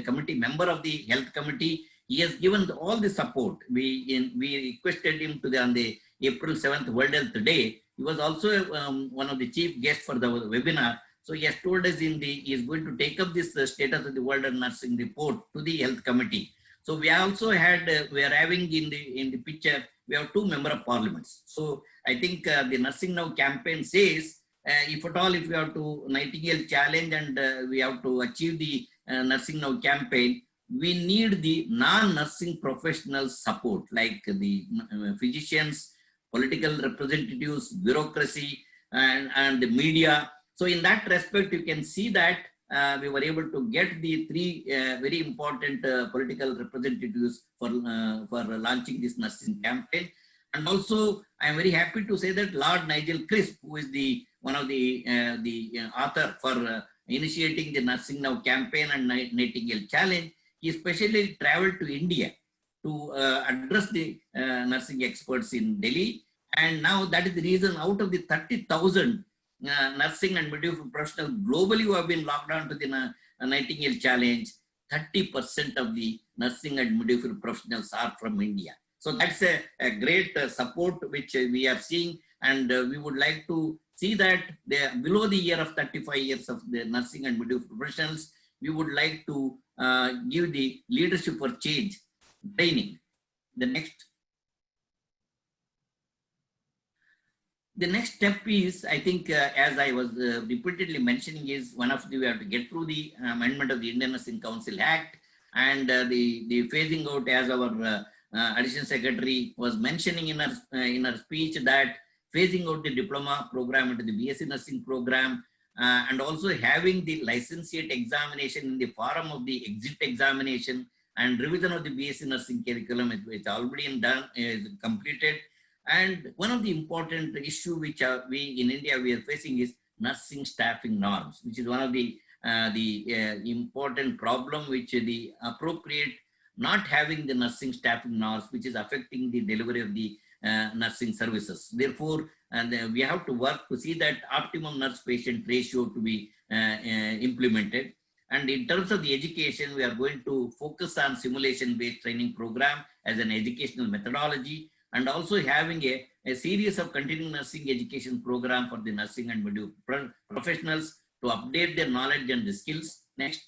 committee member of the health committee. He has given all the support. We requested him to on the April 7th World Health Day. He was also one of the chief guests for the webinar. So he has told us he is going to take up this status of the World Health Nursing report to the health committee. So we also had, we are having in the picture, we have 2 member of parliaments. So I think the Nursing Now campaign says, if at all, if we have to Nightingale challenge and we have to achieve the Nursing Now campaign, we need the non-nursing professional support, like the physicians, political representatives, bureaucracy, and the media. So in that respect, you can see that we were able to get the 3 very important political representatives for launching this nursing campaign. And also, I am very happy to say that Lord Nigel Crisp, who is one of the author for initiating the Nursing Now campaign and Nightingale Challenge, he especially traveled to India to address the nursing experts in Delhi. And now that is the reason out of the 30,000 nursing and midwifery professionals globally who have been locked down to the Nightingale Challenge, 30% of the nursing and midwifery professionals are from India. So that's a great support which we are seeing, and we would like to see that below the year of 35 years of the nursing and midwifery professionals, we would like to give the leadership for change training. The next step is, I think, as I was repeatedly mentioning, is one of we have to get through the amendment of the Indian Nursing Council Act, and the phasing out, as our Additional Secretary was mentioning in her speech, that phasing out the diploma program into the BSc Nursing program, and also having the licentiate examination in the form of the exit examination, and revision of the BSc Nursing curriculum is already done, is completed. And one of the important issue which we in India we are facing is nursing staffing norms, which is one of the important problem which the appropriate not having the nursing staffing norms, which is affecting the delivery of the nursing services. Therefore, we have to work to see that optimum nurse-patient ratio to be implemented. And in terms of the education, we are going to focus on simulation-based training program as an educational methodology, and also having a series of continuing nursing education program for the nursing and midwifery professionals to update their knowledge and the skills. Next.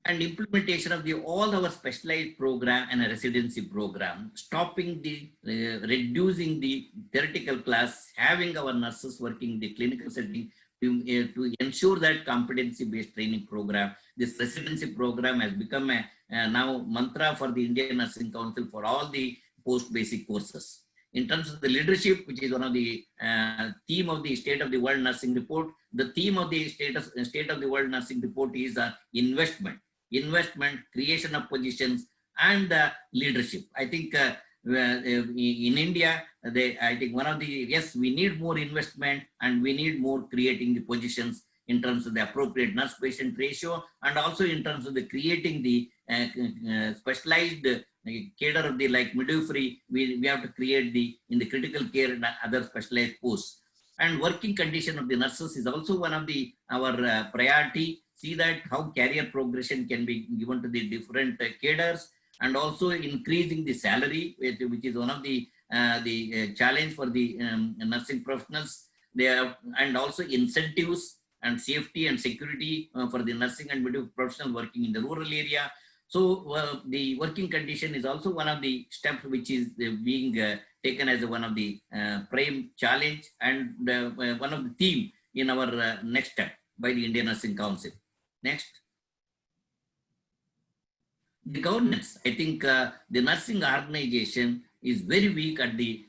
And implementation of all our specialized program and a residency program, stopping reducing the theoretical class, having our nurses working in the clinical setting to ensure that competency-based training program. This residency program has become a now mantra for the Indian Nursing Council for all the post-basic courses. In terms of the leadership, which is one of the theme of the State of the World Nursing Report, the theme of the State of the World Nursing Report is investment, creation of positions, and leadership. I think in India, I think one of the, yes, we need more investment and we need more creating the positions in terms of the appropriate nurse-patient ratio, and also in terms of the creating the specialized cadre of the like midwifery, we have to create in the critical care and other specialized posts. And working condition of the nurses is also one of our priority. See that how career progression can be given to the different cadres, and also increasing the salary, which is one of the challenge for the nursing professionals. They have, and also incentives and safety and security for the nursing and midwifery professional working in the rural area. So the working condition is also one of the steps which is being taken as one of the prime challenge and one of the theme in our next step by the Indian Nursing Council. Next. The governance, I think the nursing organization is very weak at the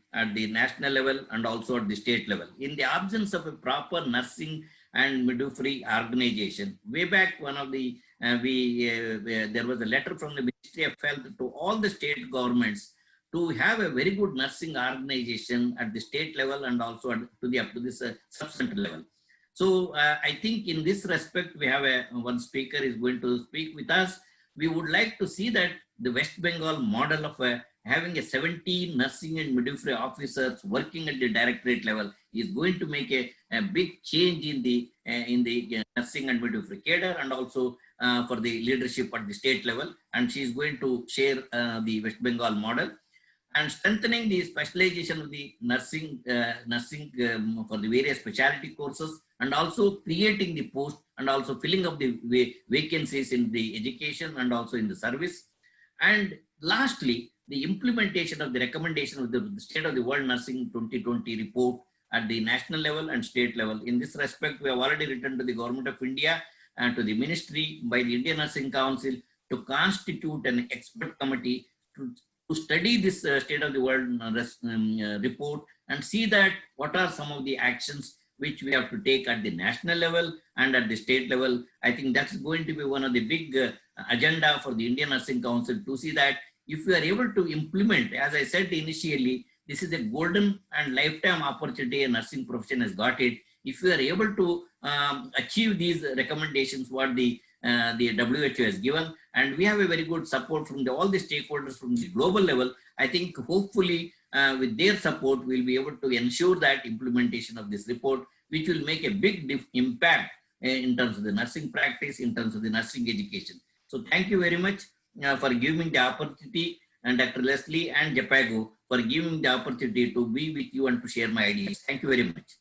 national level and also at the state level. In the absence of a proper nursing and midwifery organization, way back one of the there was a letter from the Ministry of Health to all the state governments to have a very good nursing organization at the state level and also up to this sub-center level. So I think in this respect, we have one speaker is going to speak with us. We would like to see that the West Bengal model of having a 70 nursing and midwifery officers working at the directorate level is going to make a big change in the nursing and midwifery cadre and also for the leadership at the state level. And she is going to share the West Bengal model and strengthening the specialization of the nursing for the various specialty courses and also creating the post and also filling up the vacancies in the education and also in the service. And lastly, the implementation of the recommendation of the State of the World Nursing 2020 report at the national level and state level. In this respect, we have already written to the Government of India and to the Ministry by the Indian Nursing Council to constitute an expert committee to study this State of the World report and see that what are some of the actions which we have to take at the national level and at the state level. I think that's going to be one of the big agenda for the Indian Nursing Council to see that if we are able to implement, as I said initially, this is a golden and lifetime opportunity a nursing profession has got it. If we are able to achieve these recommendations, what the WHO has given, and we have a very good support from all the stakeholders from the global level, I think hopefully with their support, we'll be able to ensure that implementation of this report, which will make a big impact in terms of the nursing practice, in terms of the nursing education. So thank you very much for giving me the opportunity, and Dr. Leslie and Jhpiego for giving me the opportunity to be with you and to share my ideas. Thank you very much.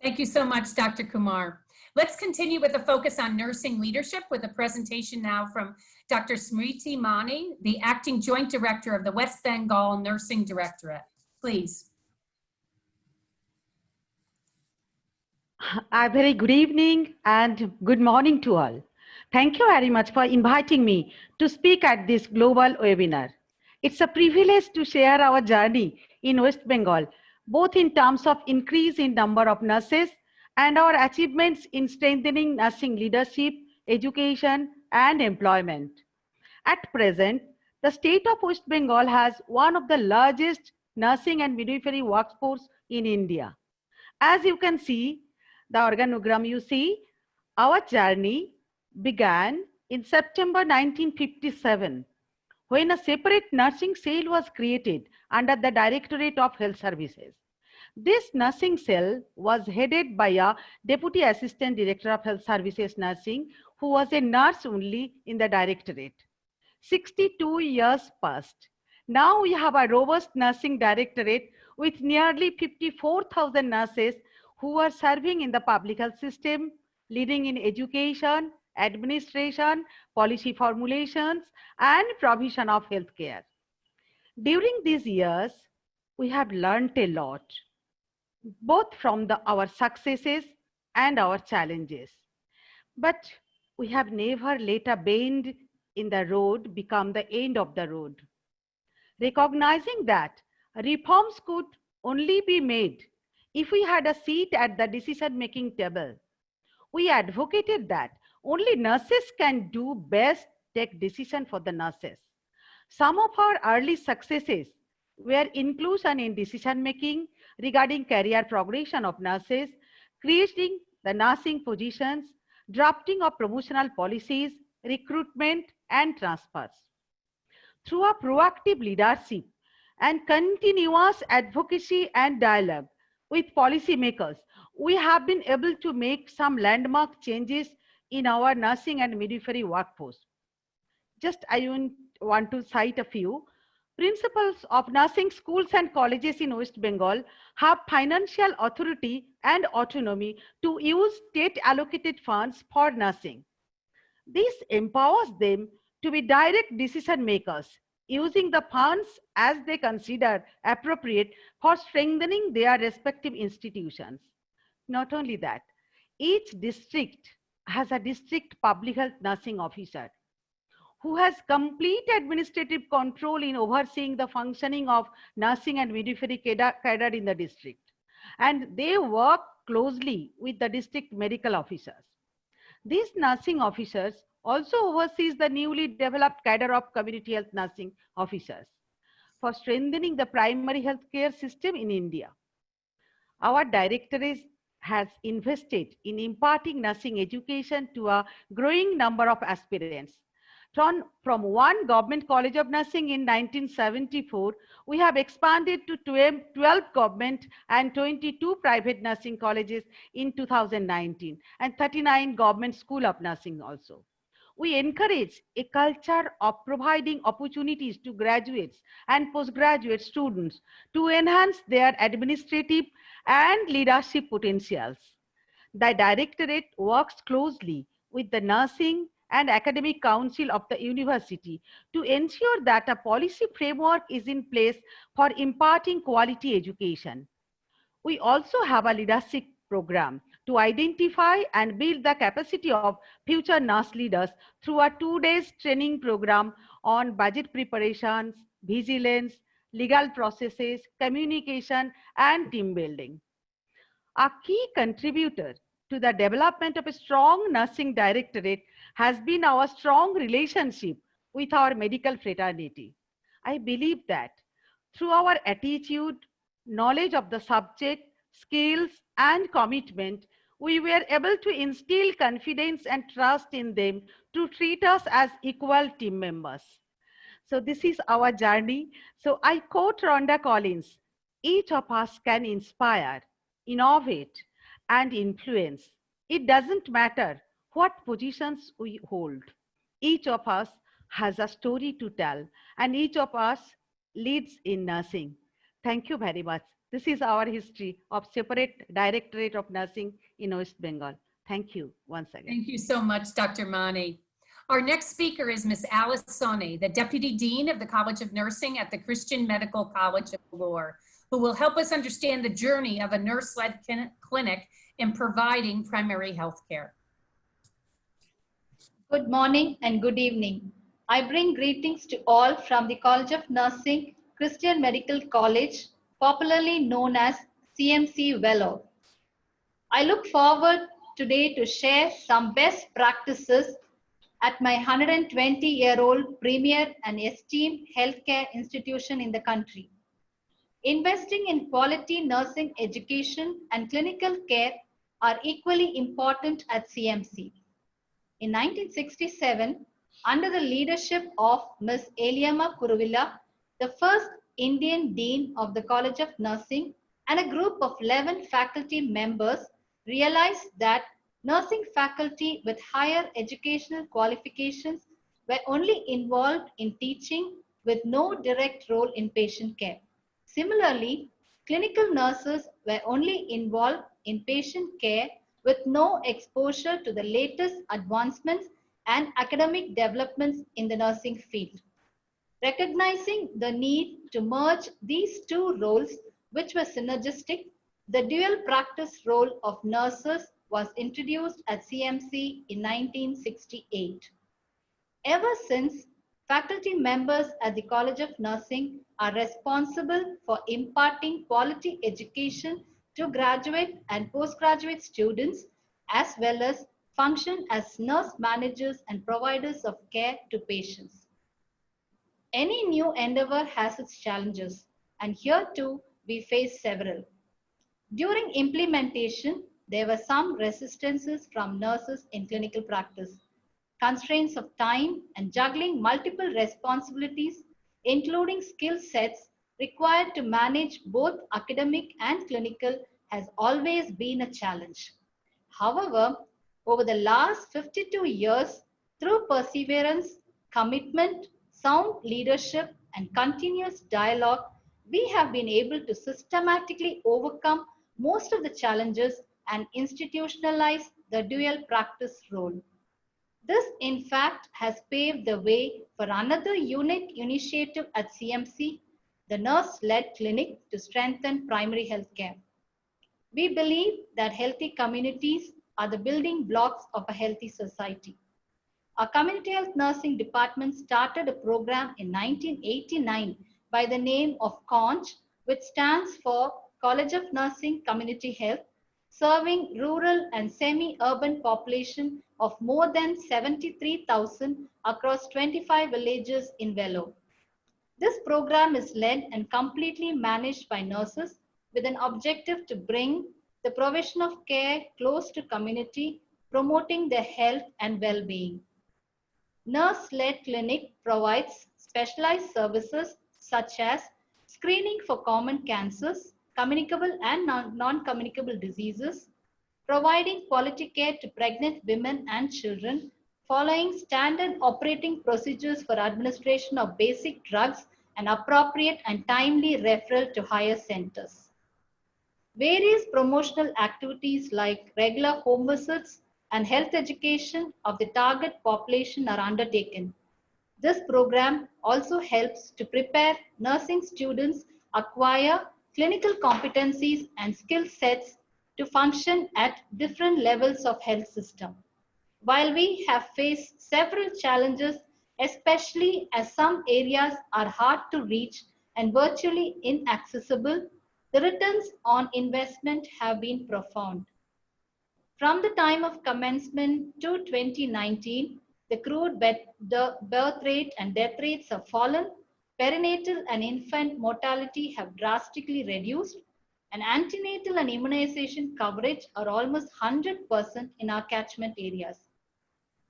Thank you so much, Dr. Kumar. Let's continue with a focus on nursing leadership with a presentation now from Dr. Smriti Mani, the Acting Joint Director of the West Bengal Nursing Directorate. Please. A very good evening and good morning to all. Thank you very much for inviting me to speak at this global webinar. It's a privilege to share our journey in West Bengal, both in terms of increase in number of nurses and our achievements in strengthening nursing leadership, education, and employment. At present, the state of West Bengal has one of the largest nursing and midwifery workforce in India. As you can see, the organogram you see, our journey began in September 1957, when a separate nursing cell was created under the Directorate of Health Services. This nursing cell was headed by a Deputy Assistant Director of Health Services Nursing, who was a nurse only in the Directorate. 62 years passed. Now we have a robust nursing directorate with nearly 54,000 nurses who are serving in the public health system, leading in education, administration, policy formulations, and provision of healthcare. During these years, we have learned a lot, both from our successes and our challenges. But we have never let a bend in the road become the end of the road. Recognizing that reforms could only be made if we had a seat at the decision-making table, we advocated that only nurses can do best take decision for the nurses. Some of our early successes were inclusion in decision-making regarding career progression of nurses, creating the nursing positions, drafting of promotional policies, recruitment, and transfers. Through a proactive leadership and continuous advocacy and dialogue with policymakers, we have been able to make some landmark changes in our nursing and midwifery workforce. Just I want to cite a few. Principals of nursing schools and colleges in West Bengal have financial authority and autonomy to use state allocated funds for nursing. This empowers them to be direct decision makers, using the funds as they consider appropriate for strengthening their respective institutions. Not only that, each district has a district public health nursing officer who has complete administrative control in overseeing the functioning of nursing and midwifery cadre in the district. And they work closely with the district medical officers. These nursing officers also oversees the newly developed cadre of community health nursing officers for strengthening the primary health care system in India. Our directorate has invested in imparting nursing education to a growing number of aspirants. From one government college of nursing in 1974, we have expanded to 12 government and 22 private nursing colleges in 2019 and 39 government school of nursing also. We encourage a culture of providing opportunities to graduates and postgraduate students to enhance their administrative and leadership potentials. The directorate works closely with the nursing and academic council of the university to ensure that a policy framework is in place for imparting quality education. We also have a leadership program to identify and build the capacity of future nurse leaders through a 2-day training program on budget preparations, vigilance, legal processes, communication, and team building. A key contributor to the development of a strong nursing directorate has been our strong relationship with our medical fraternity. I believe that through our attitude, knowledge of the subject, skills, and commitment, we were able to instill confidence and trust in them to treat us as equal team members. So this is our journey. So I quote Rhonda Collins, each of us can inspire, innovate, and influence. It doesn't matter what positions we hold. Each of us has a story to tell, and each of us leads in nursing. Thank you very much. This is our history of separate Directorate of Nursing in West Bengal. Thank you once again. Thank you so much, Dr. Mani. Our next speaker is Ms. Alice Soni, the Deputy Dean of the College of Nursing at the Christian Medical College of Vellore, who will help us understand the journey of a nurse-led clinic in providing primary health care. Good morning and good evening. I bring greetings to all from the College of Nursing, Christian Medical College, popularly known as CMC Vellore. I look forward today to share some best practices at my 120-year-old premier and esteemed healthcare institution in the country. Investing in quality nursing education and clinical care are equally important at CMC. In 1967, under the leadership of Ms. Eliamma Kuruvilla, the first Indian Dean of the College of Nursing, and a group of 11 faculty members realized that nursing faculty with higher educational qualifications were only involved in teaching with no direct role in patient care. Similarly, clinical nurses were only involved in patient care with no exposure to the latest advancements and academic developments in the nursing field. Recognizing the need to merge these two roles, which were synergistic, the dual practice role of nurses was introduced at CMC in 1968. Ever since, faculty members at the College of Nursing are responsible for imparting quality education to graduate and postgraduate students, as well as function as nurse managers and providers of care to patients. Any new endeavor has its challenges, and here too we face several. During implementation, there were some resistances from nurses in clinical practice. Constraints of time and juggling multiple responsibilities, including skill sets required to manage both academic and clinical, has always been a challenge. However, over the last 52 years, through perseverance, commitment, sound leadership, and continuous dialogue, we have been able to systematically overcome most of the challenges and institutionalize the dual practice role. This, in fact, has paved the way for another unique initiative at CMC, the nurse-led clinic to strengthen primary health care. We believe that healthy communities are the building blocks of a healthy society. Our community health nursing department started a program in 1989 by the name of CONCH, which stands for College of Nursing Community Health, serving rural and semi-urban population of more than 73,000 across 25 villages in Vellore. This program is led and completely managed by nurses with an objective to bring the provision of care close to community, promoting their health and well-being. Nurse-led clinic provides specialized services such as screening for common cancers, communicable and non-communicable diseases, providing quality care to pregnant women and children, following standard operating procedures for administration of basic drugs and appropriate and timely referral to higher centers. Various promotional activities like regular home visits and health education of the target population are undertaken. This program also helps to prepare nursing students acquire clinical competencies and skill sets to function at different levels of health system. While we have faced several challenges, especially as some areas are hard to reach and virtually inaccessible, the returns on investment have been profound. From the time of commencement to 2019, the crude birth rate and death rates have fallen, perinatal and infant mortality have drastically reduced, and antenatal and immunization coverage are almost 100% in our catchment areas.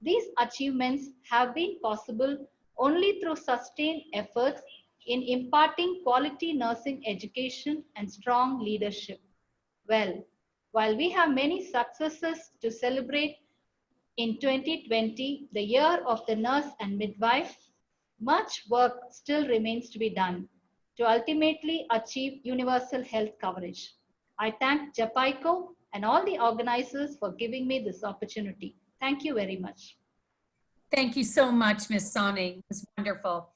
These achievements have been possible only through sustained efforts in imparting quality nursing education and strong leadership. Well, while we have many successes to celebrate in 2020, the year of the nurse and midwife, much work still remains to be done to ultimately achieve universal health coverage. I thank Jhpiego and all the organizers for giving me this opportunity. Thank you very much. Thank you so much, Ms. Sawhney. It's wonderful.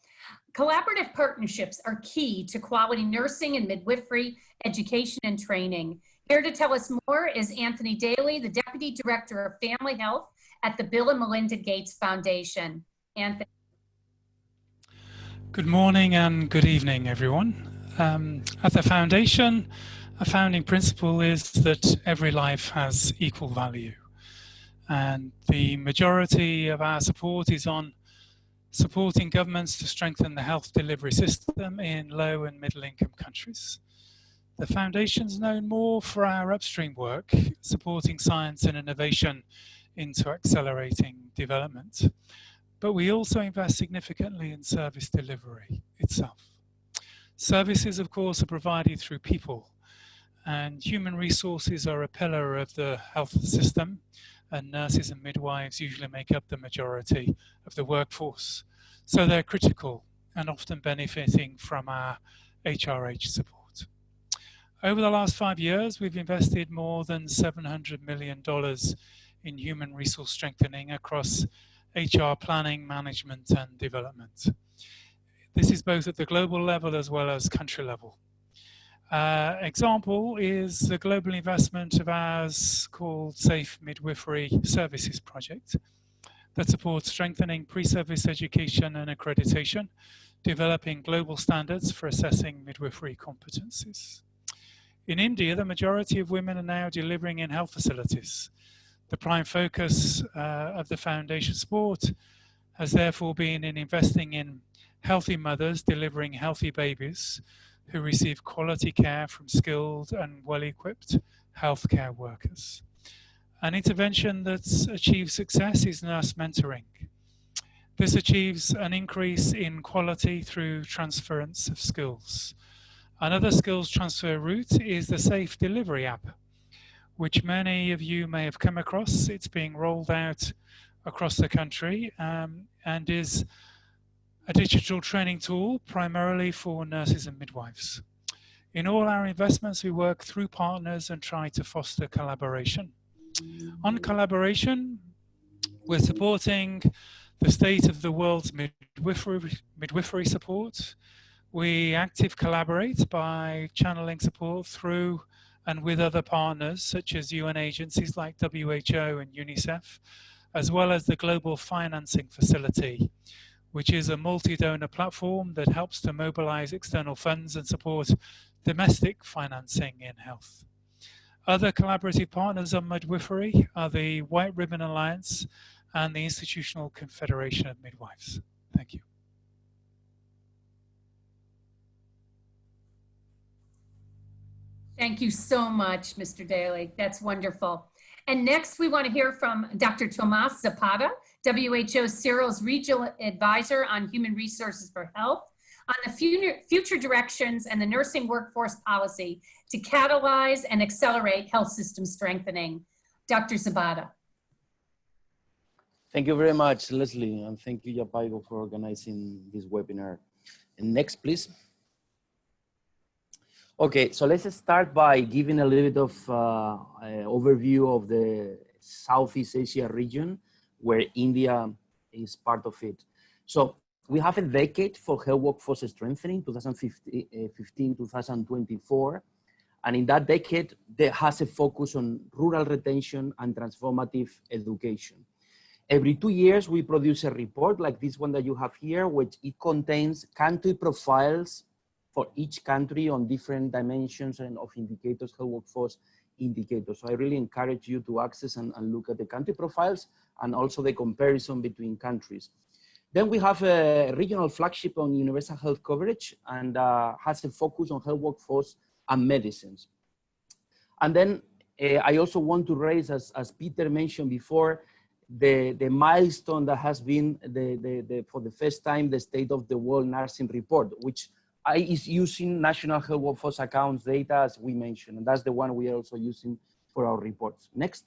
Collaborative partnerships are key to quality nursing and midwifery education and training. Here to tell us more is Anthony Daly, the Deputy Director of Family Health at the Bill and Melinda Gates Foundation. Anthony. Good morning and good evening, everyone. At the foundation, a founding principle is that every life has equal value. And the majority of our support is on supporting governments to strengthen the health delivery system in low and middle income countries. The foundation's known more for our upstream work, supporting science and innovation into accelerating development. But we also invest significantly in service delivery itself. Services, of course, are provided through people, and human resources are a pillar of the health system, and nurses and midwives usually make up the majority of the workforce. So they're critical and often benefiting from our HRH support. Over the last 5 years, we've invested more than $700 million in human resource strengthening across HR planning, management, and development. This is both at the global level as well as country level. Example is the global investment of ours called Safe Midwifery Services Project that supports strengthening pre-service education and accreditation, developing global standards for assessing midwifery competencies. In India, the majority of women are now delivering in health facilities. The prime focus of the foundation support has therefore been in investing in healthy mothers delivering healthy babies who receive quality care from skilled and well-equipped healthcare workers. An intervention that's achieved success is nurse mentoring. This achieves an increase in quality through transference of skills. Another skills transfer route is the Safe Delivery app, which many of you may have come across. It's being rolled out across the country and is a digital training tool primarily for nurses and midwives. In all our investments, we work through partners and try to foster collaboration. On collaboration, we're supporting the state of the world's midwifery support. We actively collaborate by channeling support through and with other partners such as UN agencies like WHO and UNICEF, as well as the Global Financing Facility, which is a multi-donor platform that helps to mobilize external funds and support domestic financing in health. Other collaborative partners on midwifery are the White Ribbon Alliance and the Institutional Confederation of Midwives. Thank you. Thank you so much, Mr. Daly. That's wonderful. And next, we want to hear from Dr. Tomas Zapata, WHO-SEARO's Regional Advisor on Human Resources for Health, on the future directions and the nursing workforce policy to catalyze and accelerate health system strengthening. Dr. Zapata. Thank you very much, Leslie, and thank you, Jhpiego, for organizing this webinar. And next, please. Okay, so let's start by giving a little bit of overview of the Southeast Asia region, where India is part of it. So we have a decade for health workforce strengthening, 2015-2024. And in that decade, there has a focus on rural retention and transformative education. Every 2 years, we produce a report like this one that you have here, which it contains country profiles for each country on different dimensions and of indicators, health workforce indicators. So I really encourage you to access and look at the country profiles and also the comparison between countries. Then we have a regional flagship on universal health coverage and has a focus on health workforce and medicines. And then I also want to raise, as Peter mentioned before, the milestone that has been for the first time, the State of the World Nursing Report, which is using national health workforce accounts data, as we mentioned, and that's the one we are also using for our reports. Next.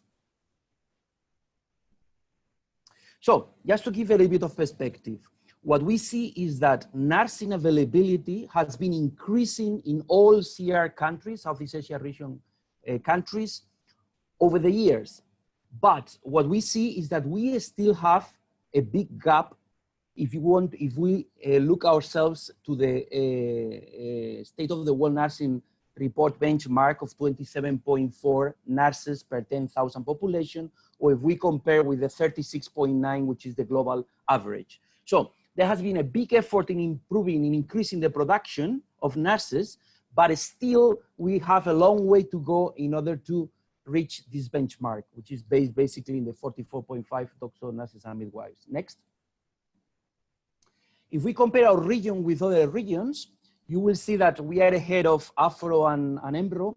So just to give a little bit of perspective, what we see is that nursing availability has been increasing in all CR countries, Southeast Asia region countries, over the years. But what we see is that we still have a big gap if we look ourselves to the State of the World Nursing Report benchmark of 27.4 nurses per 10,000 population, or if we compare with the 36.9, which is the global average. So there has been a big effort in improving, in increasing the production of nurses, but still we have a long way to go in order to reach this benchmark, which is based basically in the 44.5 doctors, nurses, and midwives. Next. If we compare our region with other regions, you will see that we are ahead of Afro and EMBRO,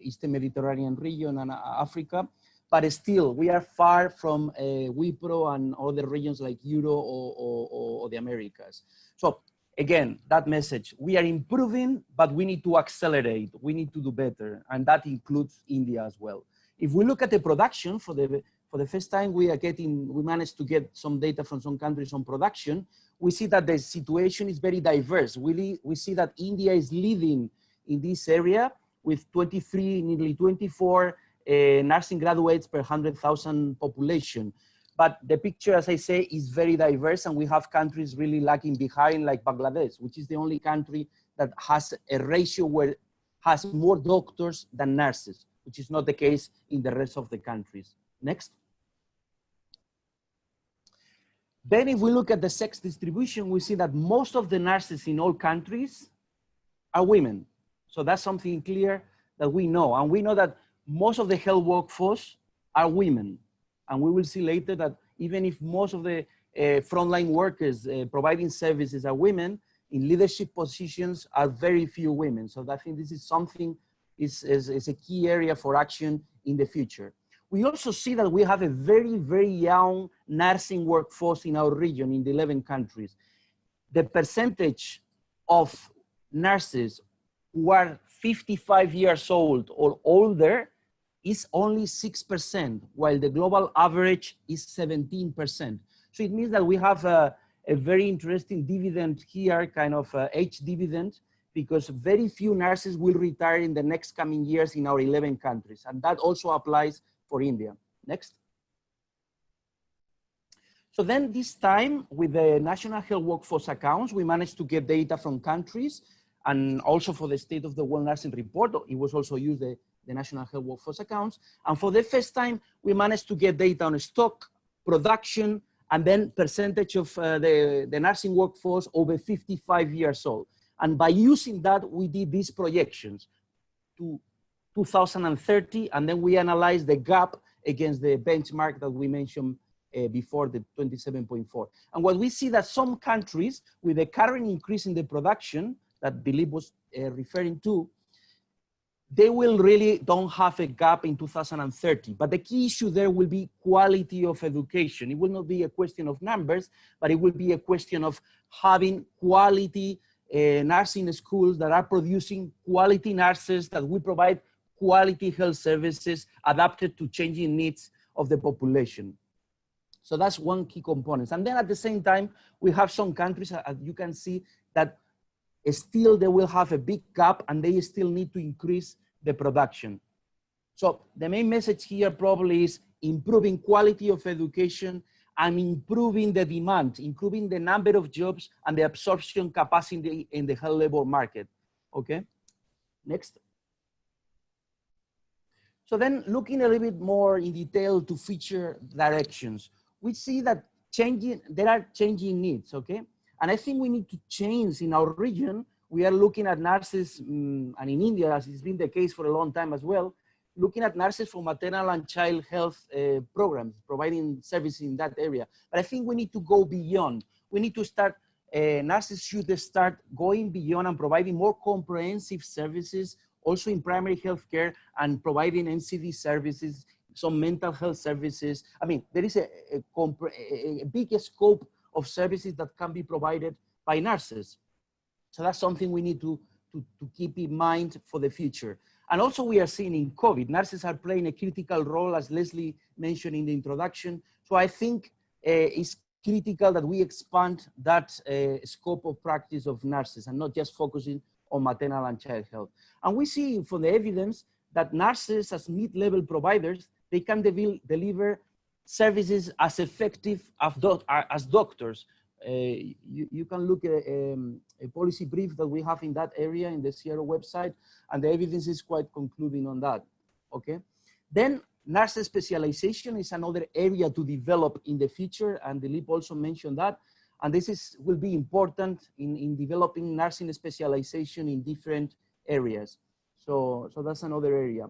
Eastern Mediterranean region and Africa, but still we are far from WIPRO and other regions like Euro or the Americas. So again, that message, we are improving, but we need to accelerate, we need to do better, and that includes India as well. If we look at the production for the first time, we managed to get some data from some countries on production. We see that the situation is very diverse. We see that India is leading in this area with 23, nearly 24 nursing graduates per 100,000 population. But the picture, as I say, is very diverse, and we have countries really lagging behind, like Bangladesh, which is the only country that has a ratio where has more doctors than nurses, which is not the case in the rest of the countries. Next. Then if we look at the sex distribution, we see that most of the nurses in all countries are women. So that's something clear that we know. And we know that most of the health workforce are women. And we will see later that even if most of the frontline workers providing services are women, in leadership positions are very few women. So I think this is something, is a key area for action in the future. We also see that we have a very, very young nursing workforce in our region in the 11 countries. The percentage of nurses who are 55 years old or older is only 6%, while the global average is 17%. So it means that we have a a very interesting dividend here, kind of age dividend, because very few nurses will retire in the next coming years in our 11 countries. And that also applies for India. Next. So then this time with the National Health Workforce Accounts, we managed to get data from countries and also for the State of the World Nursing Report. It was also used, the National Health Workforce Accounts. And for the first time, we managed to get data on stock, production, and then percentage of the nursing workforce over 55 years old. And by using that, we did these projections to 2030, and then we analyzed the gap against the benchmark that we mentioned before, the 27.4. And what we see that some countries with the current increase in the production that Dilip was referring to, they will really don't have a gap in 2030. But the key issue there will be quality of education. It will not be a question of numbers, but it will be a question of having quality nursing schools that are producing quality nurses that will provide quality health services adapted to changing needs of the population. So that's one key component. And then at the same time, we have some countries, as you can see, that still they will have a big gap and they still need to increase the production. So the main message here probably is improving quality of education and improving the demand, improving the number of jobs and the absorption capacity in the health labor market. Okay, next. So then looking a little bit more in detail to future directions, we see that there are changing needs, okay? And I think we need to change in our region. We are looking at nurses, and in India, as it's been the case for a long time as well, looking at nurses for maternal and child health programs, providing services in that area. But I think we need to go beyond. We need to start, nurses should start going beyond and providing more comprehensive services, also in primary health care and providing NCD services, some mental health services. I mean, there is a big scope of services that can be provided by nurses. So that's something we need to keep in mind for the future. And also we are seeing in COVID, nurses are playing a critical role, as Leslie mentioned in the introduction. So I think it's critical that we expand that scope of practice of nurses and not just focusing on maternal and child health. And we see from the evidence that nurses as mid-level providers, they can deliver services as effective as doctors. You can look at a policy brief that we have in that area in the SEARO website, and the evidence is quite concluding on that, okay? Then nurse specialization is another area to develop in the future, and Dilip also mentioned that, and this will be important in developing nursing specialization in different areas. So that's another area.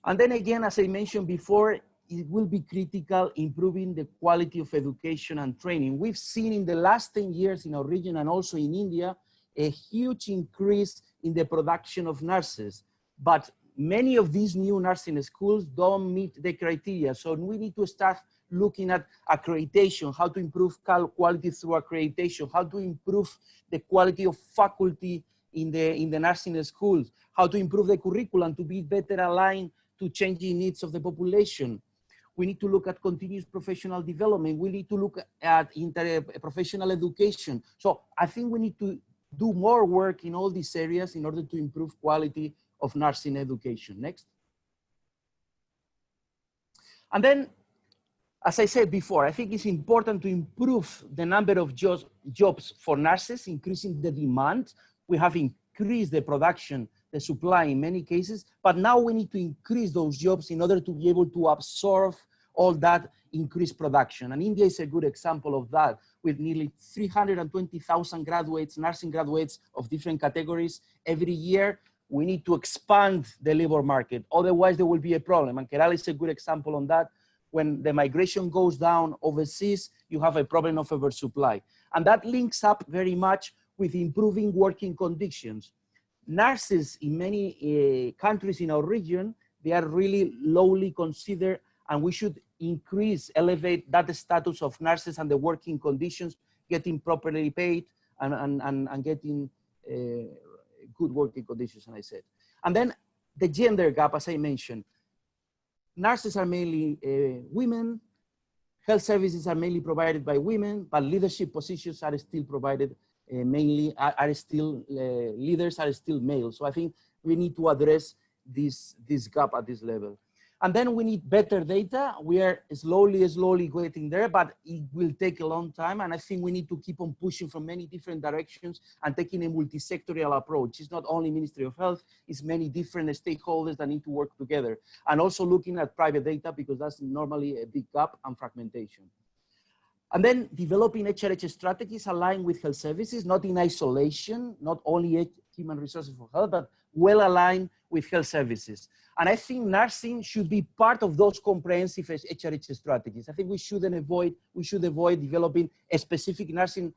And then again, as I mentioned before, it will be critical improving the quality of education and training. We've seen in the last 10 years in our region and also in India, a huge increase in the production of nurses. But many of these new nursing schools don't meet the criteria. So we need to start looking at accreditation, how to improve quality through accreditation, how to improve the quality of faculty in the nursing schools, how to improve the curriculum to be better aligned to changing needs of the population. We need to look at continuous professional development. We need to look at interprofessional education. So I think we need to do more work in all these areas in order to improve quality of nursing education. Next. And then, as I said before, I think it's important to improve the number of jobs for nurses, increasing the demand. We have increased the production, the supply in many cases, but now we need to increase those jobs in order to be able to absorb all that increased production. And India is a good example of that, with nearly 320,000 graduates, nursing graduates of different categories every year. We need to expand the labor market. Otherwise, there will be a problem. And Kerala is a good example on that. When the migration goes down overseas, you have a problem of oversupply. And that links up very much with improving working conditions. Nurses in many countries in our region, they are really lowly considered, and we should elevate that status of nurses and the working conditions, getting properly paid and getting good working conditions, as I said. And then the gender gap, as I mentioned. Nurses are mainly women, Health services are mainly provided by women, but leadership positions are still provided mainly, leaders are still male. So I think we need to address this gap at this level. And then we need better data. We are slowly getting there, but it will take a long time. And I think we need to keep on pushing from many different directions and taking a multi-sectorial approach. It's not only Ministry of Health, it's many different stakeholders that need to work together. And also looking at private data, because that's normally a big gap and fragmentation. And then developing HRH strategies aligned with health services, not in isolation, not only human resources for health, but well aligned with health services. And I think nursing should be part of those comprehensive HRH strategies. I think we should avoid developing a specific nursing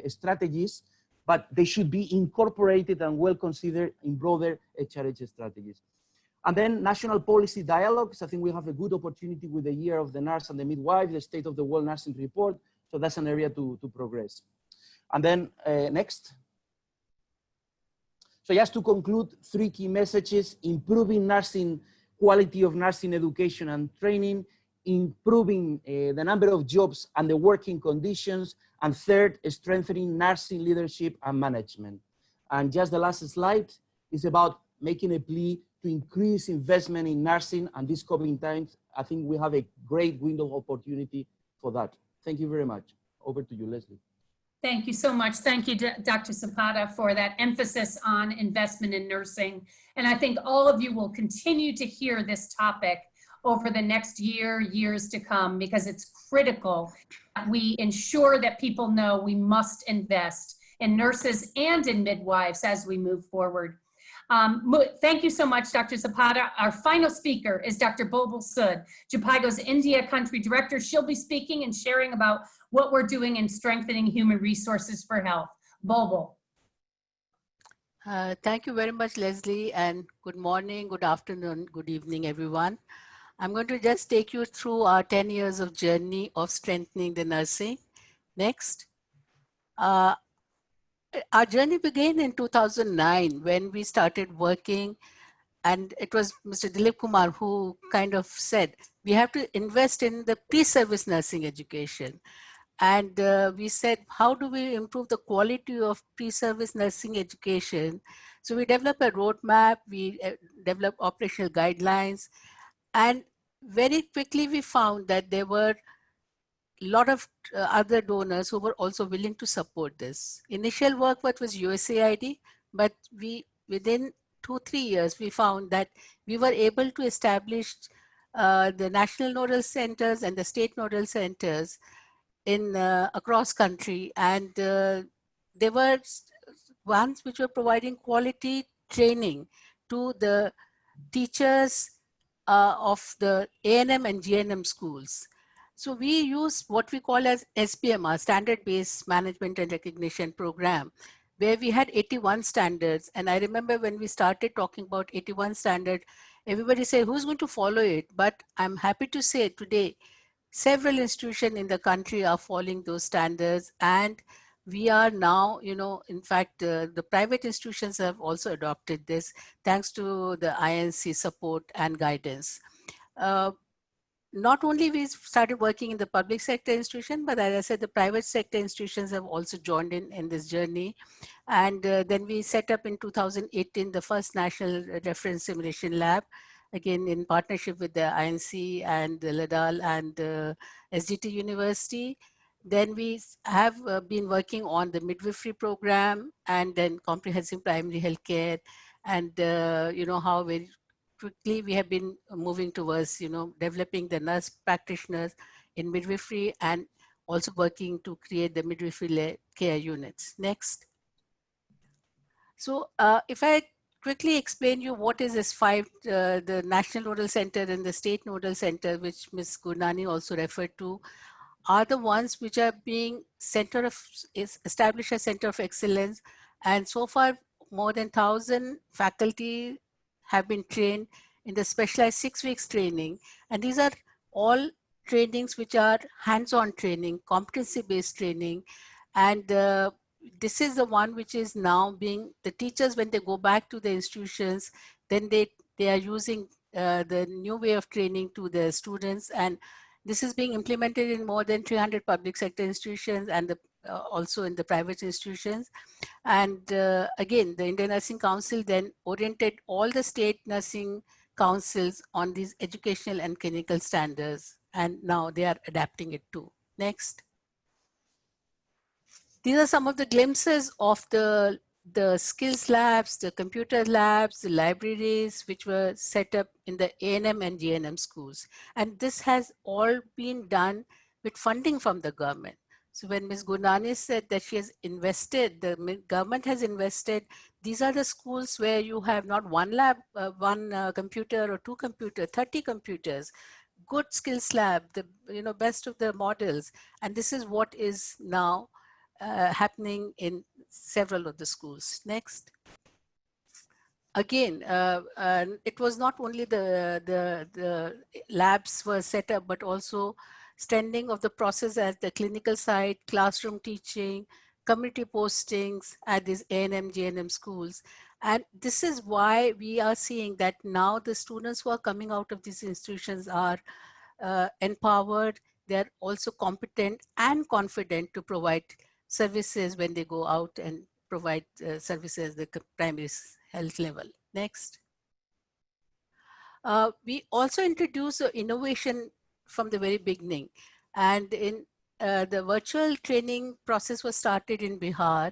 strategies, but they should be incorporated and well considered in broader HRH strategies. And then national policy dialogues. I think we have a good opportunity with the Year of the Nurse and the Midwife, the State of the World Nursing Report. So that's an area to progress. And then next. So just to conclude, 3 key messages: improving nursing, quality of nursing education and training, improving the number of jobs and the working conditions, and third, strengthening nursing leadership and management. And just the last slide is about making a plea to increase investment in nursing, and these COVID times, I think we have a great window of opportunity for that. Thank you very much. Over to you, Leslie. Thank you so much. Thank you, Dr. Zapata, for that emphasis on investment in nursing. And I think all of you will continue to hear this topic over the next year, years to come, because it's critical that we ensure that people know we must invest in nurses and in midwives as we move forward. Thank you so much, Dr. Zapata. Our final speaker is Dr. Bulbul Sood, Jhpiego's India Country Director. She'll be speaking and sharing about what we're doing in strengthening human resources for health. Bulbul. Thank you very much, Leslie, and good morning, good afternoon, good evening, everyone. I'm going to just take you through our 10 years of journey of strengthening the nursing. Next. Our journey began in 2009 when we started working, and it was Mr. Dilip Kumar who kind of said, we have to invest in the pre-service nursing education. And we said, how do we improve the quality of pre-service nursing education? So we developed a roadmap, we developed operational guidelines, and very quickly we found that there were a lot of other donors who were also willing to support this. Initial work was USAID, but within 2-3 years, we found that we were able to establish the national nodal centers and the state nodal centers in across country, and there were ones which were providing quality training to the teachers of the A&M and GNM schools. So we use what we call as SBMR, Standard-Based Management and Recognition Program, where we had 81 standards. And I remember when we started talking about 81 standard, everybody said, who's going to follow it? But I'm happy to say today, several institutions in the country are following those standards. And we are now, in fact, the private institutions have also adopted this, thanks to the INC support and guidance. Not only we started working in the public sector institution, but as I said, the private sector institutions have also joined in this journey. And then we set up in 2018 the first National Reference Simulation Lab, again in partnership with the INC and the LADAL and SGT University. Then we have been working on the midwifery program and then comprehensive primary health care, and how very quickly we have been moving towards developing the nurse practitioners in midwifery and also working to create the midwifery care units. Next. So if I quickly explain you what is this the National Nodal Center and the State Nodal Center, which Ms. Gurnani also referred to, are the ones which are being established as center of excellence. And so far, more than 1,000 faculty have been trained in the specialized 6 weeks training. And these are all trainings which are hands-on training, competency-based training. And this is the one which is now being, the teachers, when they go back to the institutions, then they are using the new way of training to the students. And This is being implemented in more than 300 public sector institutions and also in the private institutions. And again, the Indian Nursing Council then oriented all the state nursing councils on these educational and clinical standards. And now they are adapting it too. Next. These are some of the glimpses of the skills labs, the computer labs, the libraries, which were set up in the A&M and GNM schools. And this has all been done with funding from the government. So when Ms. Gurnani said that she has invested, the government has invested, these are the schools where you have not one lab, one computer or two computers, 30 computers, good skills lab, the best of the models. And this is what is now happening in several of the schools. Next. Again, it was not only the labs were set up, but also strengthening of the process at the clinical side, classroom teaching, community postings at these A&M, GNM schools. And this is why we are seeing that now the students who are coming out of these institutions are empowered. They're also competent and confident to provide services when they go out and provide services at the primary health level. Next. We also introduced innovation from the very beginning. And in the virtual training process was started in Bihar.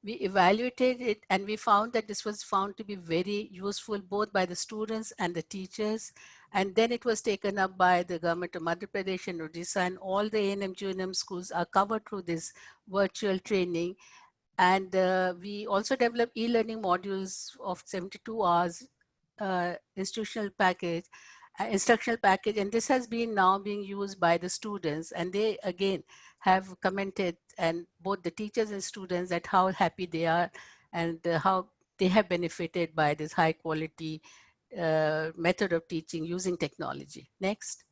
We evaluated it and we found that this was found to be very useful both by the students and the teachers. And then it was taken up by the government of Madhya Pradesh and Odisha, and all the A&M, GNM schools are covered through this virtual training. And we also developed e-learning modules of 72 hours instructional package, and this has been now being used by the students, and they again have commented, and both the teachers and students, that how happy they are and how they have benefited by this high quality method of teaching using technology. Next.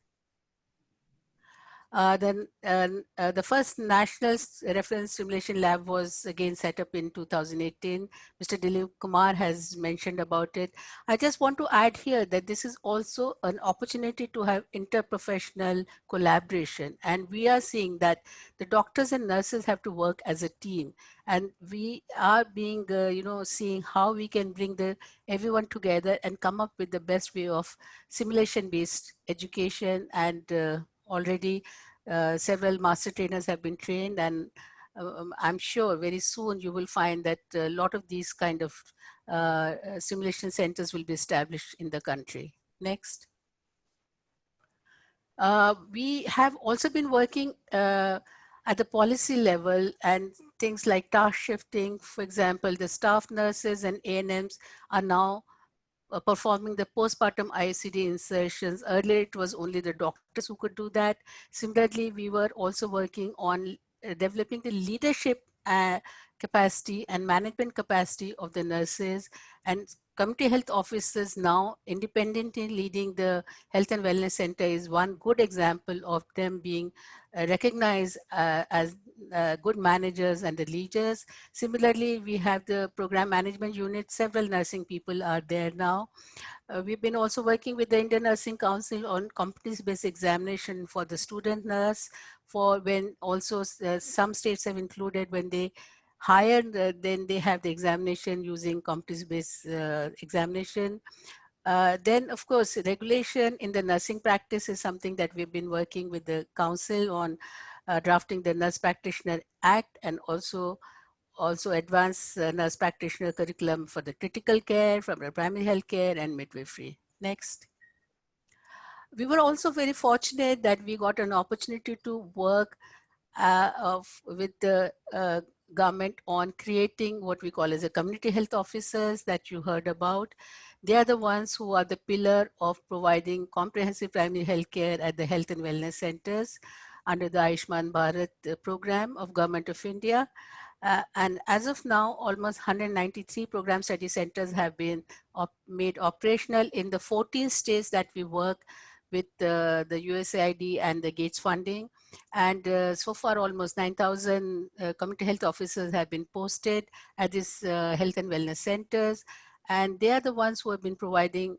Then the first national reference simulation lab was again set up in 2018. Mr. Dilip Kumar has mentioned about it. I just want to add here that this is also an opportunity to have interprofessional collaboration. And we are seeing that the doctors and nurses have to work as a team. And we are being, seeing how we can bring everyone together and come up with the best way of simulation-based education. And already several master trainers have been trained, and I'm sure very soon you will find that a lot of these kind of simulation centers will be established in the country. Next. We have also been working at the policy level, and things like task shifting. For example, the staff nurses and A&Ms are now performing the postpartum ICD insertions. Earlier, it was only the doctors who could do that. Similarly, we were also working on developing the leadership capacity and management capacity of the nurses, and community health officers now independently leading the health and wellness center is one good example of them being recognized as good managers and the leaders. Similarly, we have the program management unit. Several nursing people are there now. We've been also working with the Indian Nursing Council on competency-based examination for the student nurse, for when also some states have included when they hire, then they have the examination using competency-based examination. Then, of course, regulation in the nursing practice is something that we've been working with the council on drafting the Nurse Practitioner Act, and also advanced nurse practitioner curriculum for the critical care, from the primary health care and midwifery. Next. We were also very fortunate that we got an opportunity to work with the government on creating what we call as a community health officers that you heard about. They are the ones who are the pillar of providing comprehensive primary health care at the health and wellness centers under the Ayushman Bharat program of Government of India. And as of now, almost 193 program study centers have been made operational in the 14 states that we work with the USAID and the Gates funding. And so far, almost 9,000 community health officers have been posted at these health and wellness centers. And they are the ones who have been providing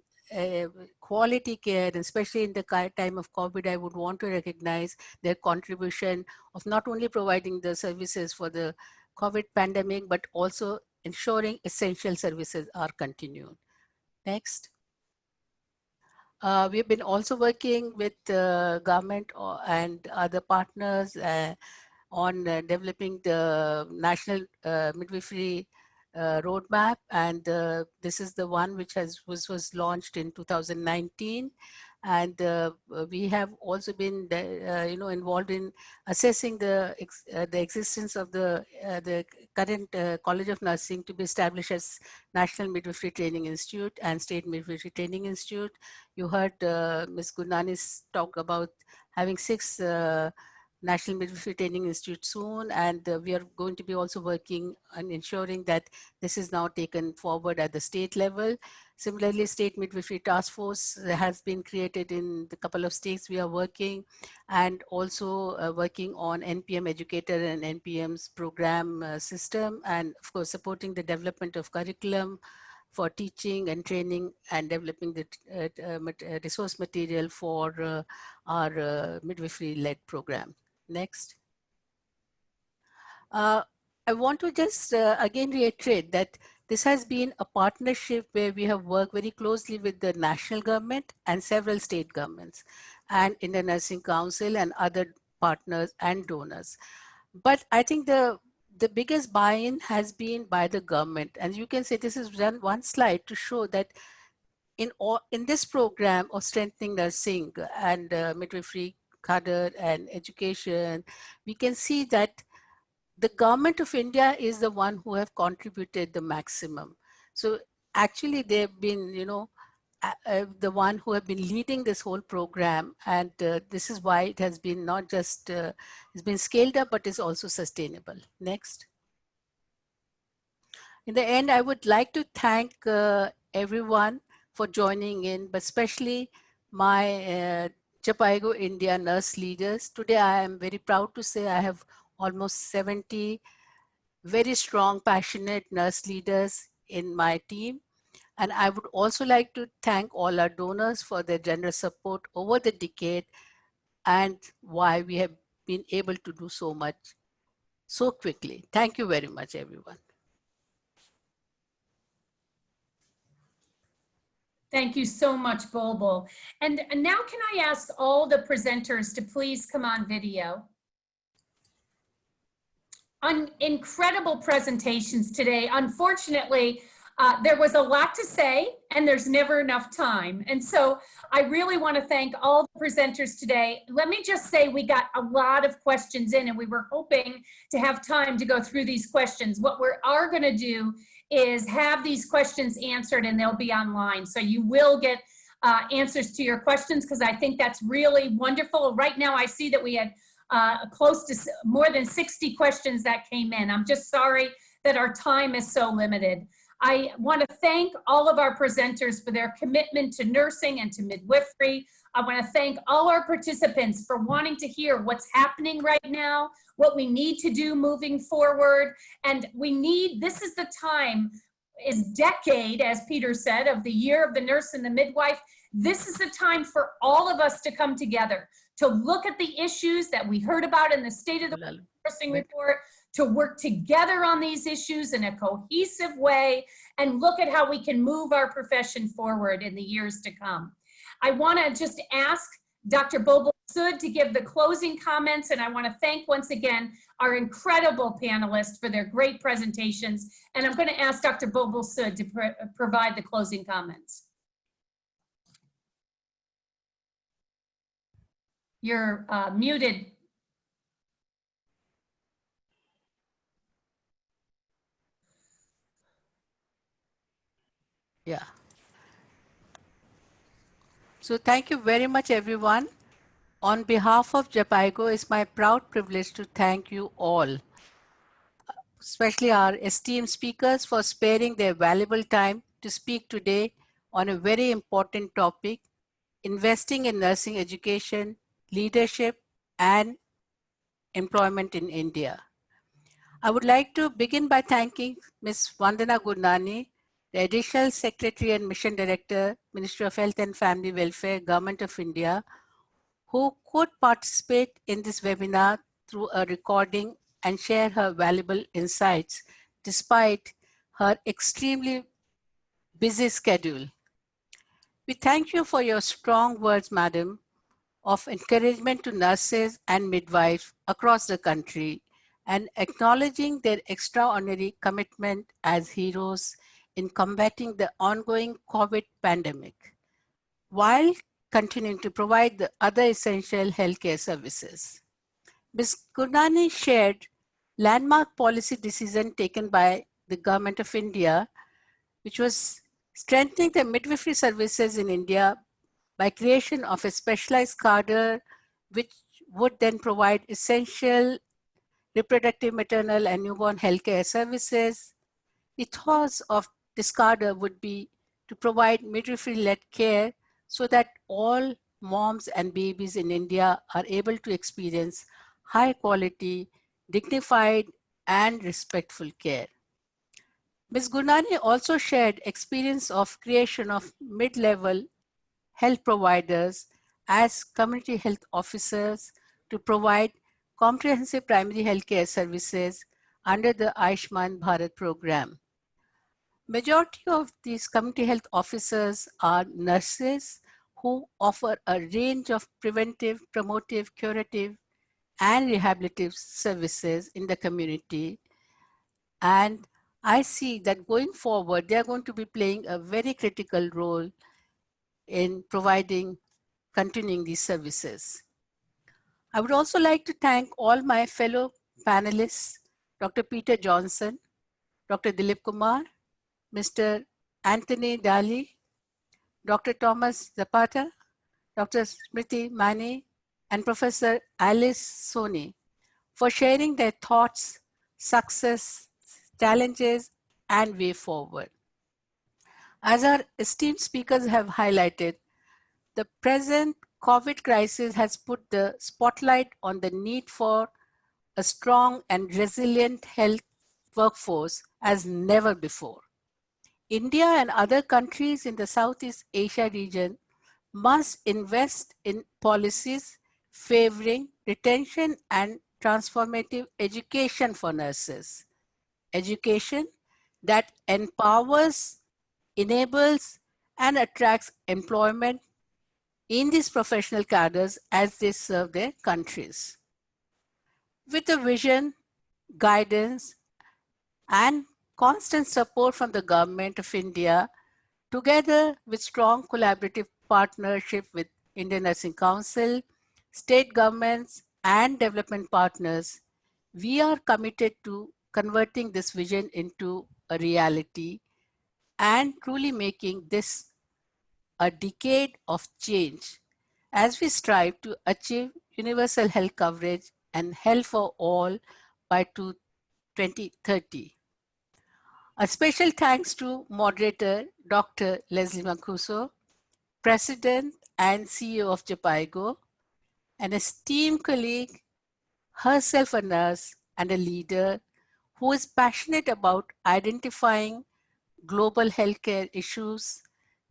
quality care, especially in the time of COVID, I would want to recognize their contribution of not only providing the services for the COVID pandemic, but also ensuring essential services are continued. Next. We've been also working with the government and other partners on developing the national midwifery roadmap, and this is the one which was launched in 2019, and we have also been involved in assessing the existence of the current College of Nursing to be established as National Midwifery Training Institute and State Midwifery Training Institute. You heard Ms. Gurnani's talk about having 6 National Midwifery Training Institute soon, and we are going to be also working on ensuring that this is now taken forward at the state level. Similarly, State Midwifery Task Force has been created in the couple of states we are working, and also working on NPM Educator and NPM's program system, and of course supporting the development of curriculum for teaching and training and developing the resource material for our midwifery-led program. Next. I want to just again reiterate that this has been a partnership where we have worked very closely with the national government and several state governments and Indian Nursing Council and other partners and donors. But I think the biggest buy-in has been by the government. And you can say this is one slide to show that in this program of strengthening nursing and midwifery, cadre and education, we can see that the government of India is the one who have contributed the maximum. So actually they've been, the one who have been leading this whole program, and this is why it has been not just, it's been scaled up, but is also sustainable. Next. In the end, I would like to thank everyone for joining in, but especially my Jhpiego India nurse leaders. Today, I am very proud to say I have almost 70 very strong, passionate nurse leaders in my team. And I would also like to thank all our donors for their generous support over the decade and why we have been able to do so much so quickly. Thank you very much, everyone. Thank you so much, Bulbul. And now can I ask all the presenters to please come on video? Incredible presentations today. Unfortunately, there was a lot to say and there's never enough time. And so I really want to thank all the presenters today. Let me just say we got a lot of questions in and we were hoping to have time to go through these questions. What we are going to do is have these questions answered and they'll be online. So you will get answers to your questions because I think that's really wonderful. Right now I see that we had close to more than 60 questions that came in. I'm just sorry that our time is so limited. I want to thank all of our presenters for their commitment to nursing and to midwifery. I want to thank all our participants for wanting to hear what's happening right now, what we need to do moving forward. And this is the time, is decade, as Peter said, of the year of the nurse and the midwife. This is the time for all of us to come together, to look at the issues that we heard about in the State of the Nursing Report, to work together on these issues in a cohesive way and look at how we can move our profession forward in the years to come. I want to just ask Dr. Bulbul Sood to give the closing comments, and I want to thank once again our incredible panelists for their great presentations. And I'm going to ask Dr. Bulbul Sood to provide the closing comments. You're muted. Yeah. So thank you very much, everyone. On behalf of Jhpiego, it's my proud privilege to thank you all, especially our esteemed speakers, for sparing their valuable time to speak today on a very important topic, investing in nursing education, leadership, and employment in India. I would like to begin by thanking Ms. Vandana Gurnani the Additional Secretary and Mission Director, Ministry of Health and Family Welfare, Government of India, who could participate in this webinar through a recording and share her valuable insights despite her extremely busy schedule. We thank you for your strong words, Madam, of encouragement to nurses and midwives across the country and acknowledging their extraordinary commitment as heroes in combating the ongoing COVID pandemic, while continuing to provide the other essential healthcare services. Ms. Gurnani shared landmark policy decision taken by the Government of India, which was strengthening the midwifery services in India by creation of a specialized cadre, which would then provide essential reproductive, maternal, and newborn healthcare services. The thought of this cadre would be to provide midwifery-led care so that all moms and babies in India are able to experience high quality, dignified, and respectful care. Ms. Gurnani also shared experience of creation of mid-level health providers as community health officers to provide comprehensive primary healthcare services under the Ayushman Bharat program. Majority of these community health officers are nurses who offer a range of preventive, promotive, curative, and rehabilitative services in the community. And I see that going forward, they're going to be playing a very critical role in continuing these services. I would also like to thank all my fellow panelists, Dr. Peter Johnson, Dr. Dilip Kumar, Mr. Anthony Daly, Dr. Thomas Zapata, Dr. Smriti Mani, and Professor Alice Soni for sharing their thoughts, success, challenges, and way forward. As our esteemed speakers have highlighted, the present COVID crisis has put the spotlight on the need for a strong and resilient health workforce as never before. India and other countries in the Southeast Asia region must invest in policies favoring retention and transformative education for nurses. Education that empowers, enables, and attracts employment in these professional cadres as they serve their countries. With the vision, guidance, and constant support from the Government of India, together with strong collaborative partnership with Indian Nursing Council, state governments, and development partners, we are committed to converting this vision into a reality and truly making this a decade of change as we strive to achieve universal health coverage and health for all by 2030. A special thanks to moderator Dr. Leslie Mancuso, President and CEO of Jhpiego, an esteemed colleague, herself a nurse and a leader who is passionate about identifying global healthcare issues,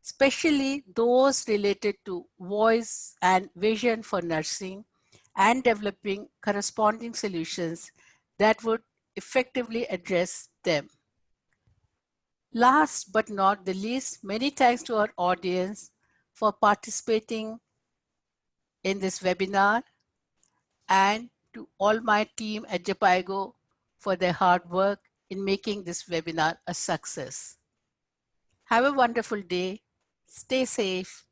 especially those related to voice and vision for nursing, and developing corresponding solutions that would effectively address them. Last but not the least, many thanks to our audience for participating in this webinar and to all my team at Jhpiego for their hard work in making this webinar a success. Have a wonderful day, stay safe,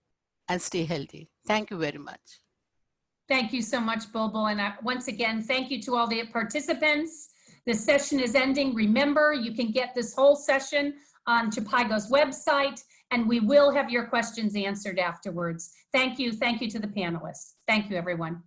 and stay healthy. Thank you very much. Thank you so much, Bulbul. And once again, thank you to all the participants. This session is ending. Remember, you can get this whole session on Jhpiego's website, and we will have your questions answered afterwards. Thank you. Thank you to the panelists. Thank you, everyone.